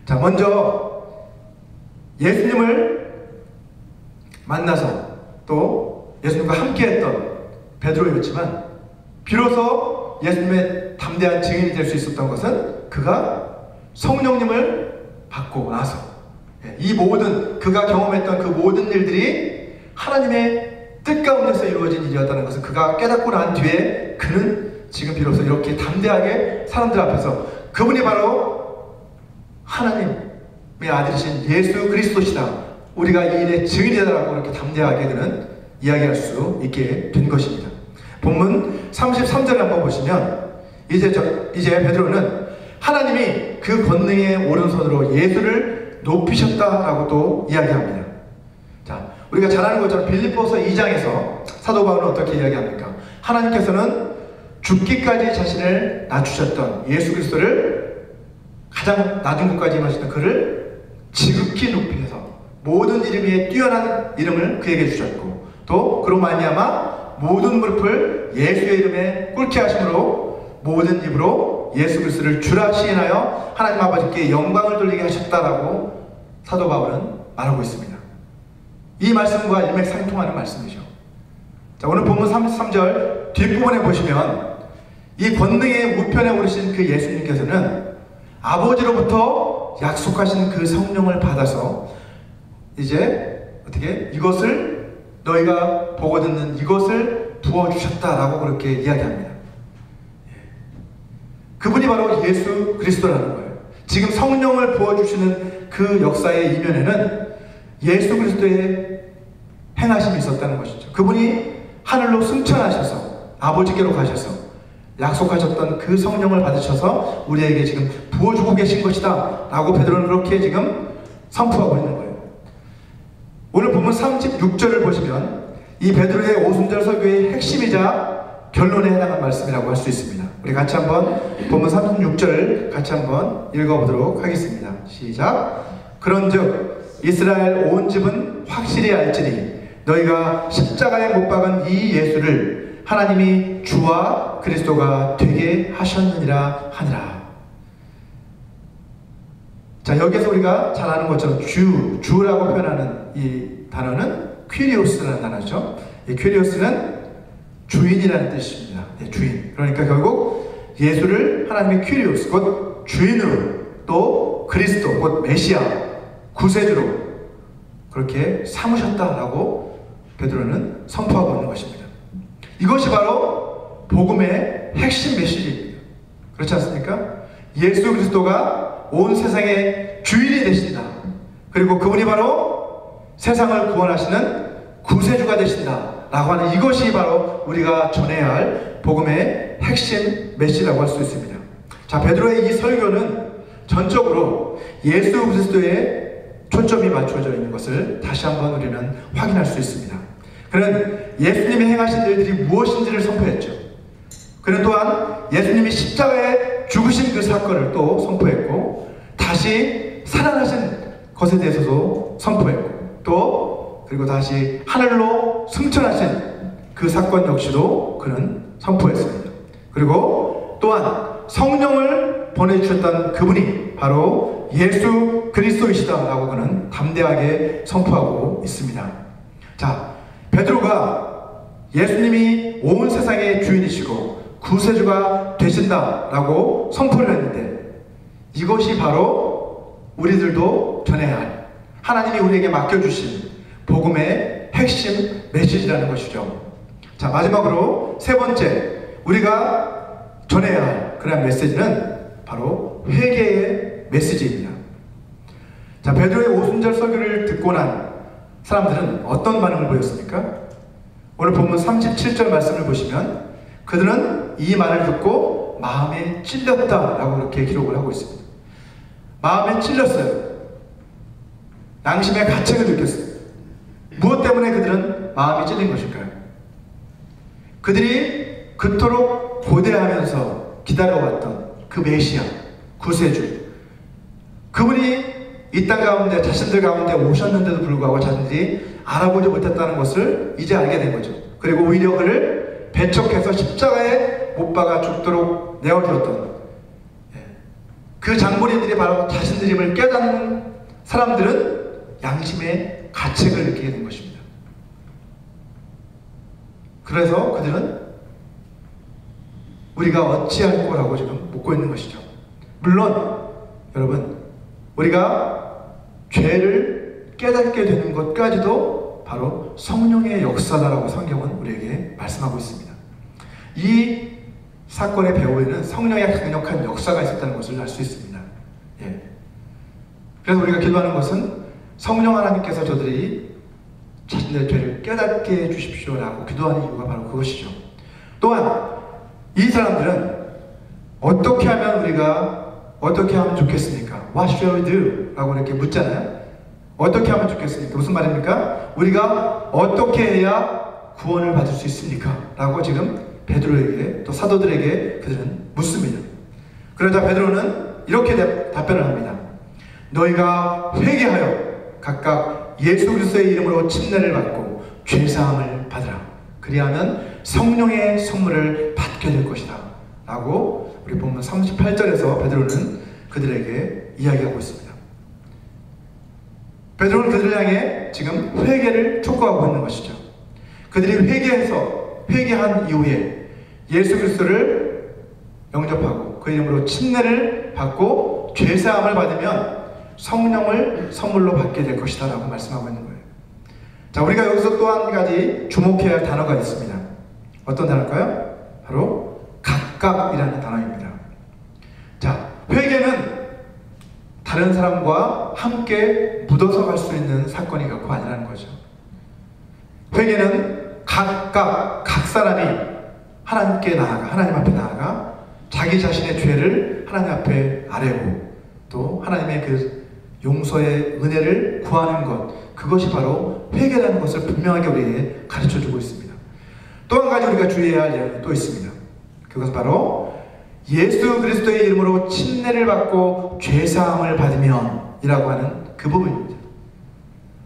자, 먼저 예수님을 만나서 또 예수님과 함께했던 베드로였지만, 비로소 예수님의 담대한 증인이 될 수 있었던 것은 그가 성령님을 받고 나서, 이 모든 그가 경험했던 그 모든 일들이 하나님의 뜻 가운데서 이루어진 일이었다는 것을 그가 깨닫고 난 뒤에 그는 지금 비로소 이렇게 담대하게 사람들 앞에서 그분이 바로 하나님의 아들이신 예수 그리스도시다, 우리가 이 일의 증인이다라고 이렇게 담대하게 그는 이야기할 수 있게 된 것입니다. 본문 33절을 한번 보시면 이제 베드로는 하나님이 그 권능의 오른손으로 예수를 높이셨다라고 또 이야기합니다. 자, 우리가 잘 아는 것처럼 빌립보서 2장에서 사도 바울은 어떻게 이야기합니까? 하나님께서는 죽기까지 자신을 낮추셨던 예수 그리스도를, 가장 낮은 곳까지 임하셨던 그를 지극히 높이셔서 모든 이름 위에 뛰어난 이름을 그에게 주셨고, 또 그로 말미암아 모든 무릎을 예수의 이름에 꿇게 하심으로 모든 입으로 예수 그리스도를 주라 시인하여 하나님 아버지께 영광을 돌리게 하셨다라고 사도 바울은 말하고 있습니다. 이 말씀과 일맥상통하는 말씀이죠. 자, 오늘 본문 33절 뒷부분에 보시면 이 권능의 우편에 오르신 그 예수님께서는 아버지로부터 약속하신 그 성령을 받아서 이제 어떻게 이것을 너희가 보고 듣는 이것을 부어주셨다라고 그렇게 이야기합니다. 그분이 바로 예수 그리스도라는 거예요. 지금 성령을 부어주시는 그 역사의 이면에는 예수 그리스도의 행하심이 있었다는 것이죠. 그분이 하늘로 승천하셔서 아버지께로 가셔서 약속하셨던 그 성령을 받으셔서 우리에게 지금 부어주고 계신 것이다 라고 베드로는 그렇게 지금 선포하고 있는 거예요. 오늘 본문 36절을 보시면 이 베드로의 오순절 설교의 핵심이자 결론에 해당한 말씀이라고 할 수 있습니다. 우리 같이 한번 본문 36절 같이 한번 읽어보도록 하겠습니다. 시작. 그런즉 이스라엘 온 집은 확실히 알지니 너희가 십자가에 못 박은 이 예수를 하나님이 주와 그리스도가 되게 하셨느니라 하니라. 자, 여기서 우리가 잘 아는 것처럼 주라고 표현하는 이 단어는 퀴리오스라는 단어죠. 이 퀴리오스는 주인이라는 뜻입니다. 네, 주인. 그러니까 결국 예수를 하나님의 퀴리오스, 곧 주인으로, 또 그리스도, 곧 메시아, 구세주로 그렇게 삼으셨다라고 베드로는 선포하고 있는 것입니다. 이것이 바로 복음의 핵심 메시지입니다. 그렇지 않습니까? 예수 그리스도가 온 세상의 주인이 되신다. 그리고 그분이 바로 세상을 구원하시는 구세주가 되신다 라고 하는 이것이 바로 우리가 전해야 할 복음의 핵심 메시지라고 할 수 있습니다. 자, 베드로의 이 설교는 전적으로 예수 그리스도의 초점이 맞춰져 있는 것을 다시 한번 우리는 확인할 수 있습니다. 그는 예수님이 행하신 일들이 무엇인지를 선포했죠. 그는 또한 예수님이 십자가에 죽으신 그 사건을 또 선포했고, 다시 살아나신 것에 대해서도 선포했고, 또 그리고 다시 하늘로 승천하신 그 사건 역시도 그는 선포했습니다. 그리고 또한 성령을 보내주셨던 그분이 바로 예수 그리스도이시다라고 그는 담대하게 선포하고 있습니다. 자, 베드로가 예수님이 온 세상의 주인이시고 구세주가 되신다라고 선포를 했는데, 이것이 바로 우리들도 전해야 할 하나님이 우리에게 맡겨주신 복음의 핵심 메시지라는 것이죠. 자, 마지막으로 세 번째 우리가 전해야 할 그런 메시지는 바로 회개의 메시지입니다. 자, 베드로의 오순절 설교를 듣고 난 사람들은 어떤 반응을 보였습니까? 오늘 본문 37절 말씀을 보시면 그들은 이 말을 듣고 마음에 찔렸다라고 이렇게 기록을 하고 있습니다. 마음에 찔렸어요. 양심의 가책을 느꼈어요. 무엇 때문에 그들은 마음이 찔린 것일까요? 그들이 그토록 고대하면서 기다려왔던 그 메시아, 구세주, 그분이 이 땅 가운데 자신들 가운데 오셨는데도 불구하고 자신들이 알아보지 못했다는 것을 이제 알게 된 거죠. 그리고 오히려 그를 배척해서 십자가에 못 박아 죽도록 내어주었던 그 장본인들이 바로 자신들임을 깨닫는 사람들은 양심의 가책을 느끼게 된 것입니다. 그래서 그들은 우리가 어찌할 거라고 지금 묻고 있는 것이죠. 물론 여러분, 우리가 죄를 깨닫게 되는 것까지도 바로 성령의 역사다라고 성경은 우리에게 말씀하고 있습니다. 이 사건의 배후에는 성령의 강력한 역사가 있었다는 것을 알 수 있습니다. 그래서 우리가 기도하는 것은 성령 하나님께서 저들이 자신의 죄를 깨닫게 해주십시오라고 기도하는 이유가 바로 그것이죠. 또한 이 사람들은 어떻게 하면 좋겠습니까? What shall we do? 라고 이렇게 묻잖아요. 어떻게 하면 좋겠습니까? 무슨 말입니까? 우리가 어떻게 해야 구원을 받을 수 있습니까? 라고 지금 베드로에게, 또 사도들에게 그들은 묻습니다. 그러자 베드로는 이렇게 답변을 합니다. 너희가 회개하여 각각 예수 그리스도의 이름으로 침례를 받고 죄사함을 받으라. 그리하면 성령의 선물을 받게 될 것이다 라고 우리 본문 38절에서 베드로는 그들에게 이야기하고 있습니다. 베드로는 그들을 향해 지금 회개를 촉구하고 있는 것이죠. 그들이 회개한 이후에 예수 그리스도를 영접하고 그 이름으로 침례를 받고 죄사함을 받으면 성령을 선물로 받게 될 것이다 라고 말씀하고 있는 거예요. 자, 우리가 여기서 또 한 가지 주목해야 할 단어가 있습니다. 어떤 단어일까요? 바로 각각이라는 단어입니다. 자, 회개는 다른 사람과 함께 묻어서 갈 수 있는 사건이 결코 아니라는 거죠. 회개는 각 사람이 하나님 앞에 나아가 자기 자신의 죄를 하나님 앞에 아뢰고 또 하나님의 그 용서의 은혜를 구하는 것, 그것이 바로 회개라는 것을 분명하게 우리에게 가르쳐주고 있습니다. 또 한 가지 우리가 주의해야 할 내용이 또 있습니다. 그것은 바로 예수 그리스도의 이름으로 침례를 받고 죄사함을 받으면 이라고 하는 그 부분입니다.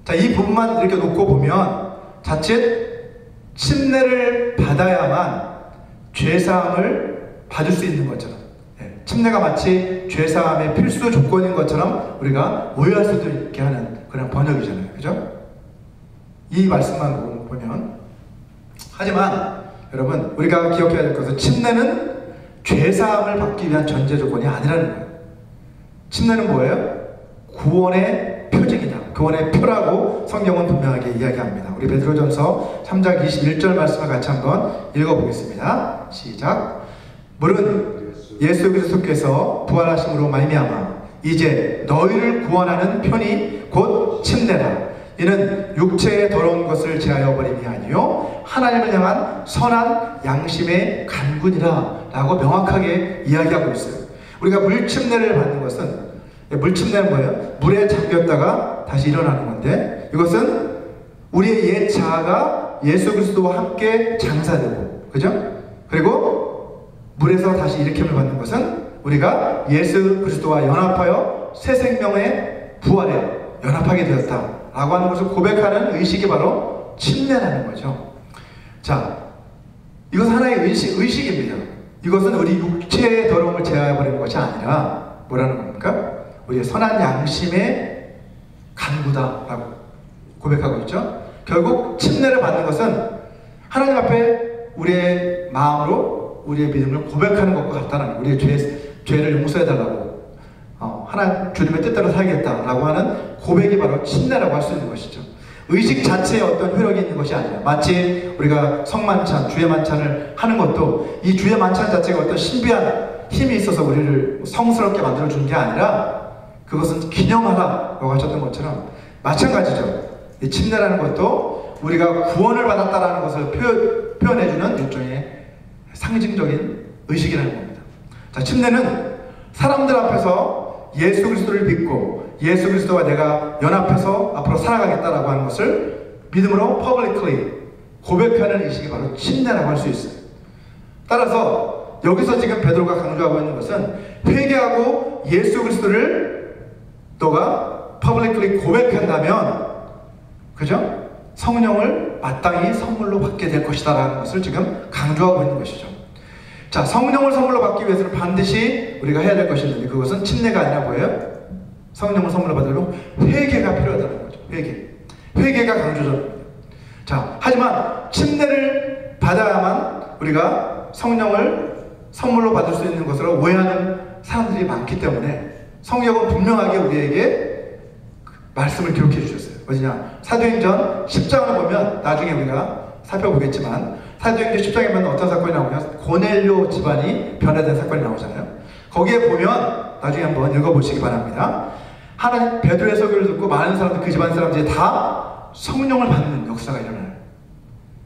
자, 이 부분만 이렇게 놓고 보면 자칫 침례를 받아야만 죄사함을 받을 수 있는 것처럼, 침례가 마치 죄사함의 필수 조건인 것처럼 우리가 오해할 수도 있게 하는 그런 번역이잖아요. 그죠? 이 말씀만 보면. 하지만 여러분, 우리가 기억해야 될 것은 침례는 죄사함을 받기 위한 전제 조건이 아니라는 거예요. 침례는 뭐예요? 구원의 표징이다. 구원의 표라고 성경은 분명하게 이야기합니다. 우리 베드로전서 3장 21절 말씀을 같이 한번 읽어보겠습니다. 시작. 물은 예수 그리스도께서 부활하심으로 말미암아 이제 너희를 구원하는 편이 곧 침례라. 이는 육체의 더러운 것을 제하여 버림이 아니요 하나님을 향한 선한 양심의 간군이라 라고 명확하게 이야기하고 있어요. 우리가 물침례를 받는 것은, 물침례는 뭐예요? 물에 잠겼다가 다시 일어나는 건데, 이것은 우리의 옛 자아가 예수 그리스도와 함께 장사되고, 그죠? 그리고 물에서 다시 일으킴을 받는 것은 우리가 예수 그리스도와 연합하여 새 생명의 부활에 연합하게 되었다 라고 하는 것을 고백하는 의식이 바로 침례라는 거죠. 자, 이것은 하나의 의식입니다. 이것은 우리 육체의 더러움을 제하여버리는 것이 아니라 뭐라는 겁니까? 우리의 선한 양심의 간구다라고 고백하고 있죠. 결국 침례를 받는 것은 하나님 앞에 우리의 마음으로 우리의 믿음을 고백하는 것과 같다는, 우리의 죄를 용서해달라고 하나님 주님의 뜻대로 살겠다라고 하는 고백이 바로 침례라고 할 수 있는 것이죠. 의식 자체에 어떤 효력이 있는 것이 아니라, 마치 우리가 성만찬, 주의 만찬을 하는 것도 이 주의 만찬 자체가 어떤 신비한 힘이 있어서 우리를 성스럽게 만들어주는 게 아니라 그것은 기념하라고 하셨던 것처럼 마찬가지죠. 이 침례라는 것도 우리가 구원을 받았다라는 것을 표현해주는 일종의 상징적인 의식이라는 겁니다. 자, 침례는 사람들 앞에서 예수 그리스도를 믿고 예수 그리스도와 내가 연합해서 앞으로 살아가겠다라고 하는 것을 믿음으로 publicly 고백하는 의식이 바로 침례라고 할 수 있어요. 따라서 여기서 지금 베드로가 강조하고 있는 것은 회개하고 예수 그리스도를 너가 publicly 고백한다면, 그죠? 성령을 마땅히 선물로 받게 될 것이다 라는 것을 지금 강조하고 있는 것이죠. 자, 성령을 선물로 받기 위해서는 반드시 우리가 해야 될 것이 있는데, 그것은 침례가 아니라 뭐예요? 성령을 선물로 받으려면 회개가 필요하다는 거죠. 회개가 강조적입니다. 자, 하지만 침례를 받아야만 우리가 성령을 선물로 받을 수 있는 것으로 오해하는 사람들이 많기 때문에 성경은 분명하게 우리에게 말씀을 기록해 주셨어요. 어디냐? 사도행전 10장을 보면, 나중에 우리가 살펴보겠지만, 사도행전 10장에 보면 어떤 사건이 나오냐? 고넬료 집안이 변화된 사건이 나오잖아요. 거기에 보면 나중에 한번 읽어보시기 바랍니다. 하나님 베드로의 설교를 듣고 많은 사람들, 그 집안 사람들이 다 성령을 받는 역사가 일어나요.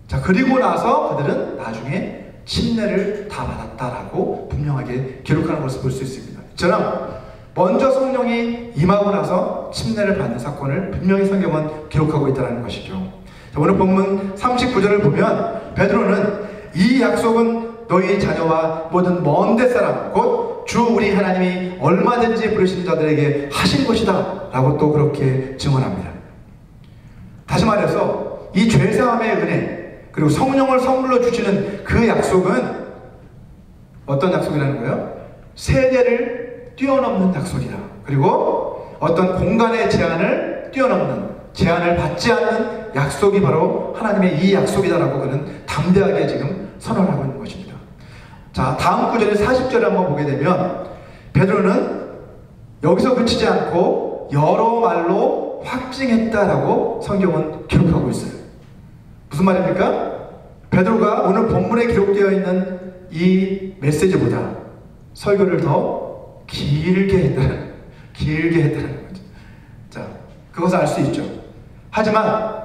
자, 그리고 나서 그들은 나중에 침례를 다 받았다라고 분명하게 기록하는 것을 볼 수 있습니다. 이처럼 먼저 성령이 임하고 나서 침례를 받는 사건을 분명히 성경은 기록하고 있다는 것이죠. 자, 오늘 본문 39절을 보면 베드로는 이 약속은 너희 자녀와 모든 먼 데 사람 곧 주 우리 하나님이 얼마든지 부르신 자들에게 하신 것이다 라고 또 그렇게 증언합니다. 다시 말해서 이 죄사함의 은혜 그리고 성령을 선물로 주시는 그 약속은 어떤 약속이라는 거예요? 세대를 뛰어넘는 약속이다. 그리고 어떤 공간의 제한을 뛰어넘는, 제한을 받지 않는 약속이 바로 하나님의 이 약속이다라고 그는 담대하게 지금 선언하고 있는 것입니다. 자, 다음 구절의 40절을 한번 보게 되면 베드로는 여기서 그치지 않고 여러 말로 확증했다라고 성경은 기록하고 있어요. 무슨 말입니까? 베드로가 오늘 본문에 기록되어 있는 이 메시지보다 설교를 더 길게 했다는 거죠. 자, 그것을 알 수 있죠. 하지만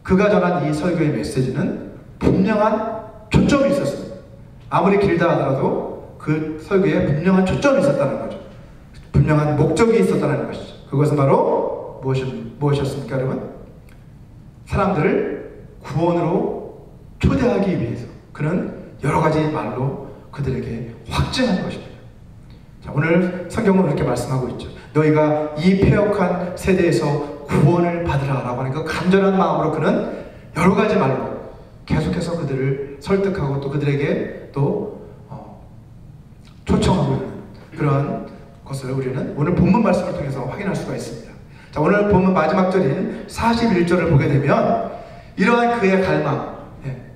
그가 전한 이 설교의 메시지는 분명한 초점이 있었습니다. 아무리 길다 하더라도 그 설교에 분명한 초점이 있었다는 거죠. 분명한 목적이 있었다는 것이죠. 그것은 바로 무엇이었습니까, 여러분? 사람들을 구원으로 초대하기 위해서 그는 여러 가지 말로 그들에게 확증한 것입니다. 자, 오늘 성경은 이렇게 말씀하고 있죠. 너희가 이 패역한 세대에서 구원을 받으라 라고 하는 그 간절한 마음으로 그는 여러 가지 말로 계속해서 그들을 설득하고 또 그들에게 또 초청하고 있는 그런 것을 우리는 오늘 본문 말씀을 통해서 확인할 수가 있습니다. 자, 오늘 본문 마지막 절인 41절을 보게 되면 이러한 그의 갈망,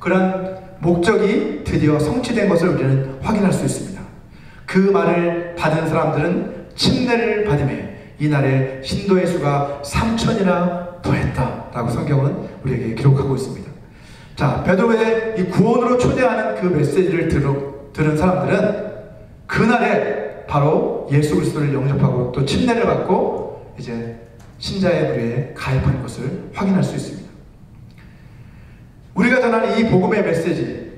그런 목적이 드디어 성취된 것을 우리는 확인할 수 있습니다. 그 말을 받은 사람들은 침례를 받음에 이날에 신도의 수가 3,000이나 더했다라고 성경은 우리에게 기록하고 있습니다. 자, 베드로의 이 구원으로 초대하는 그 메시지를 들은 사람들은 그날에 바로 예수 그리스도를 영접하고 또 침례를 받고 이제 신자의 무리에 가입한 것을 확인할 수 있습니다. 우리가 전하는 이 복음의 메시지,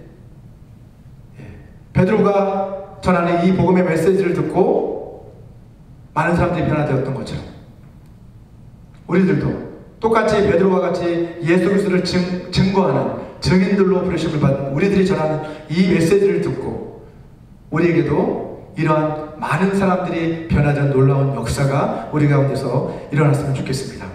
베드로가 전하는 이 복음의 메시지를 듣고 많은 사람들이 변화되었던 것처럼 우리들도 똑같이 베드로와 같이 예수 그리스도를 증거하는 증인들로 부르심을 받은 우리들이 전하는 이 메시지를 듣고 우리에게도 이러한 많은 사람들이 변화된 놀라운 역사가 우리 가운데서 일어났으면 좋겠습니다.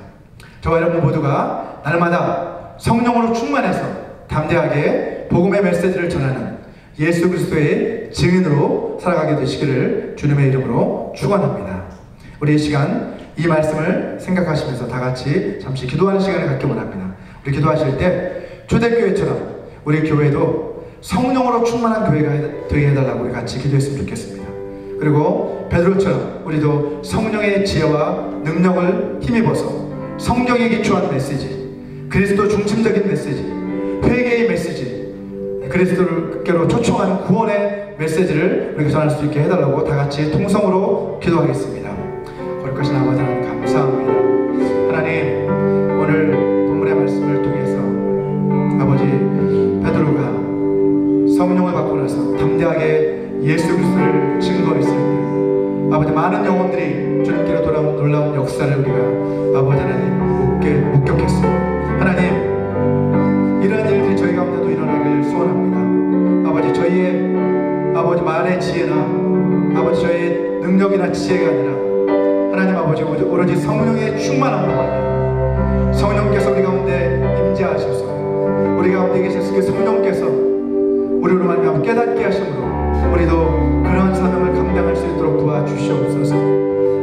저와 여러분 모두가 날마다 성령으로 충만해서 담대하게 복음의 메시지를 전하는 예수 그리스도의 증인으로 살아가게 되시기를 주님의 이름으로 축원합니다. 우리 이 시간 이 말씀을 생각하시면서 다 같이 잠시 기도하는 시간을 갖기 원합니다. 우리 기도하실 때 초대교회처럼 우리 교회도 성령으로 충만한 교회가 되게 해달라고 우리 같이 기도했으면 좋겠습니다. 그리고 베드로처럼 우리도 성령의 지혜와 능력을 힘입어서 성경에 기초한 메시지, 그리스도 중심적인 메시지, 회개의 메시지, 그리스도께로 초청하는 구원의 메시지를 우리가 전할 수 있게 해달라고 다 같이 통성으로 기도하겠습니다. 거룩하신 아버지 하나님 감사합니다. 하나님, 오늘 본문의 말씀을 통해서 아버지 베드로가 성령을 받고 나서 담대하게 예수 그리스도를 증거했을 때 아버지 많은 영혼들이 주님께로 돌아온 놀라운 역사를 우리가 아버지 하나님 목격했습니다. 하나님, 이러한 일들이 저희 가운데도 일어나길 소원합니다. 아버지, 저희의 아버지 말의 지혜나 아버지 저희의 능력이나 지혜가 아니라 하나님 아버지 오로지 성령의 충만함으로 성령께서 우리 가운데 임재하셔서 우리 가운데 계셔서 그 성령께서 우리로 말미암아 깨닫게 하심으로 우리도 그러한 사명을 감당할 수 있도록 도와주시옵소서.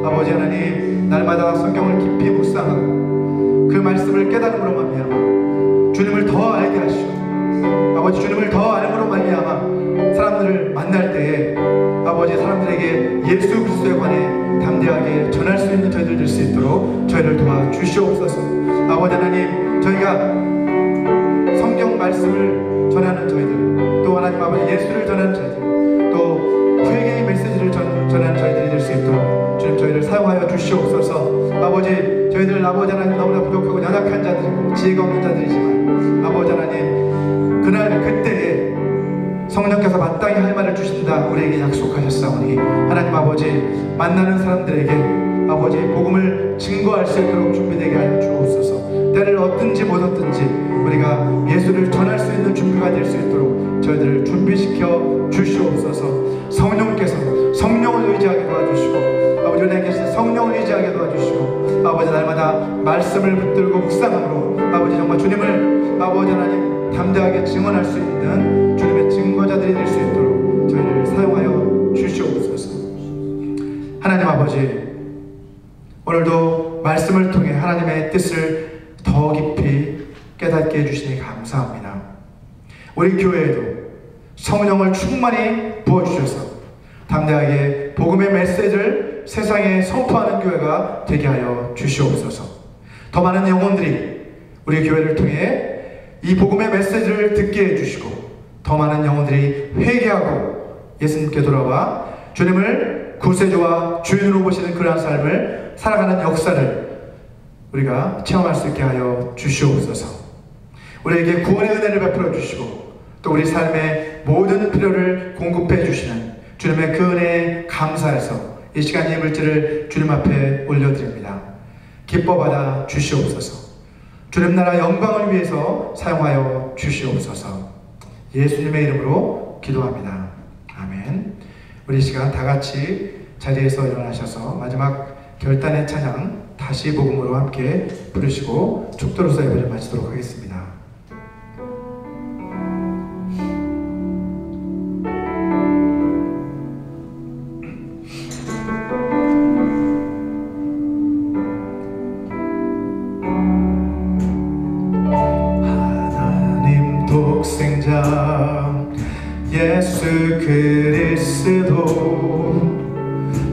아버지 하나님, 날마다 성경을 깊이 묵상하고 그 말씀을 깨달음으로 말미암아 주님을 더 알게 하시고 아버지 주님을 더 알므로 말미암아 사람들을 만날 때에 아버지 사람들에게 예수 그리스도에 관해 담대하게 전할 수 있는 저희들 될 수 있도록 저희를 도와주시옵소서. 아버지 하나님, 저희가 성경 말씀을 전하는 저희들, 또 하나님 아버지 예수를 전하는 저희들, 또 회개의 메시지를 전하는 저희들이 될 수 있도록 주님 저희를 사용하여 주시옵소서. 아버지, 저희들 아버지 하나님 너무나 부족하고 연약한 자들이고 지혜가 없는 자들이지만 아버지 하나님, 그날 그때에 성령께서 마땅히 할 말을 주신다 우리에게 약속하셨사오니 하나님 아버지, 만나는 사람들에게 아버지 복음을 증거할 수 있도록 준비되게 하여 주옵소서. 때를 얻든지 못 얻든지 우리가 예수를 전할 수 있는 준비가 될 수 있도록 저희들을 준비시켜 주시옵소서. 성령께서 성령을 의지하게 도와주시고 아버지 은혜 계신 성령을 의지하게 도와주시고 아버지 날마다 말씀을 붙들고 묵상함으로 아버지 정말 주님을 아버지 하나님 담대하게 증언할 수 있는 주님의 증거자들이 될 수 있도록 저희를 사용하여 주시옵소서. 하나님 아버지, 오늘도 말씀을 통해 하나님의 뜻을 더 깊이 깨닫게 해주시니 감사합니다. 우리 교회에도 성령을 충만히 부어주셔서 담대하게 복음의 메시지를 세상에 선포하는 교회가 되게 하여 주시옵소서. 더 많은 영혼들이 우리 교회를 통해 이 복음의 메시지를 듣게 해주시고 더 많은 영혼들이 회개하고 예수님께 돌아와 주님을 구세주와 주인으로 보시는 그러한 삶을 살아가는 역사를 우리가 체험할 수 있게 하여 주시옵소서. 우리에게 구원의 은혜를 베풀어 주시고 또 우리 삶의 모든 필요를 공급해 주시는 주님의 그 은혜에 감사해서 이 시간 이 물질을 주님 앞에 올려드립니다. 기뻐 받아 주시옵소서. 주님 나라 영광을 위해서 사용하여 주시옵소서. 예수님의 이름으로 기도합니다. 아멘. 우리 이 시간 다 같이 자리에서 일어나셔서 마지막 결단의 찬양 다시 복음으로 함께 부르시고 축도로서 예배를 마치도록 하겠습니다. 하나님 독생자 예수 그리스도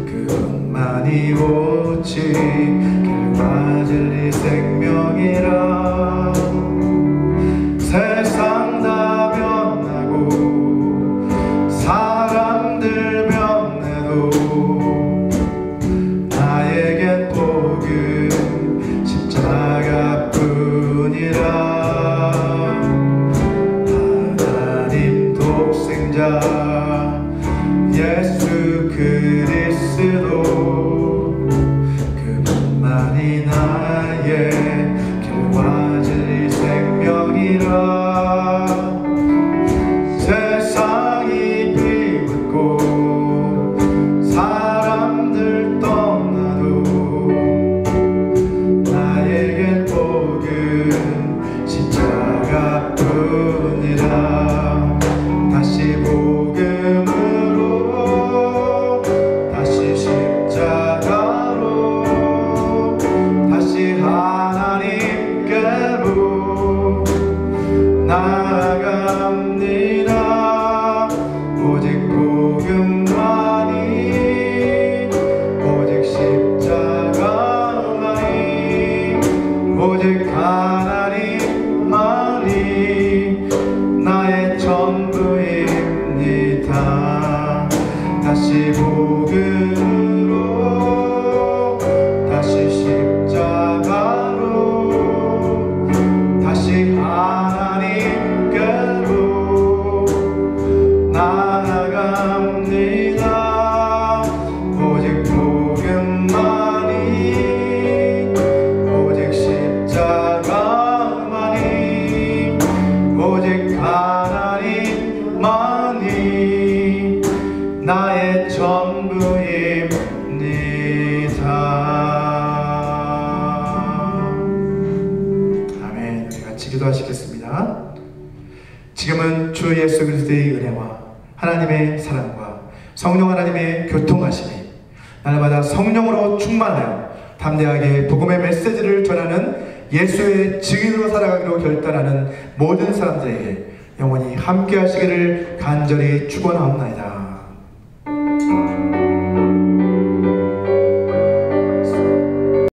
그것만이 오직 길과 진리 생명이라. 세상 다 변하고 사람들 변해도 나에겐 복음 십자가뿐이라. 하나님 독생자 예수 그리스도 그분만이 나의 길과 진리 생명이라. 세상이 비웃고 사람들 떠나도 나에겐 복음 십자가뿐이라. 오직 하나님만이 나의 전부입니다. 다시 복음으로 다시 십자가로 다시 하나님께로 나아갑니다. 오직 복음만이 오직 십자가만이 오직 하나님만이 나의 전부입니다. 아멘. 우리 같이 기도하시겠습니다. 지금은 주 예수 그리스도의 은혜와 하나님의 사랑과 성령 하나님의 교통하심이 날마다 성령으로 충만하여 담대하게 복음의 메시지를 전하는 예수의 증인으로 살아가기로 결단하는 모든 사람들에게 영원히 함께 하시기를 간절히 축원하옵나이다.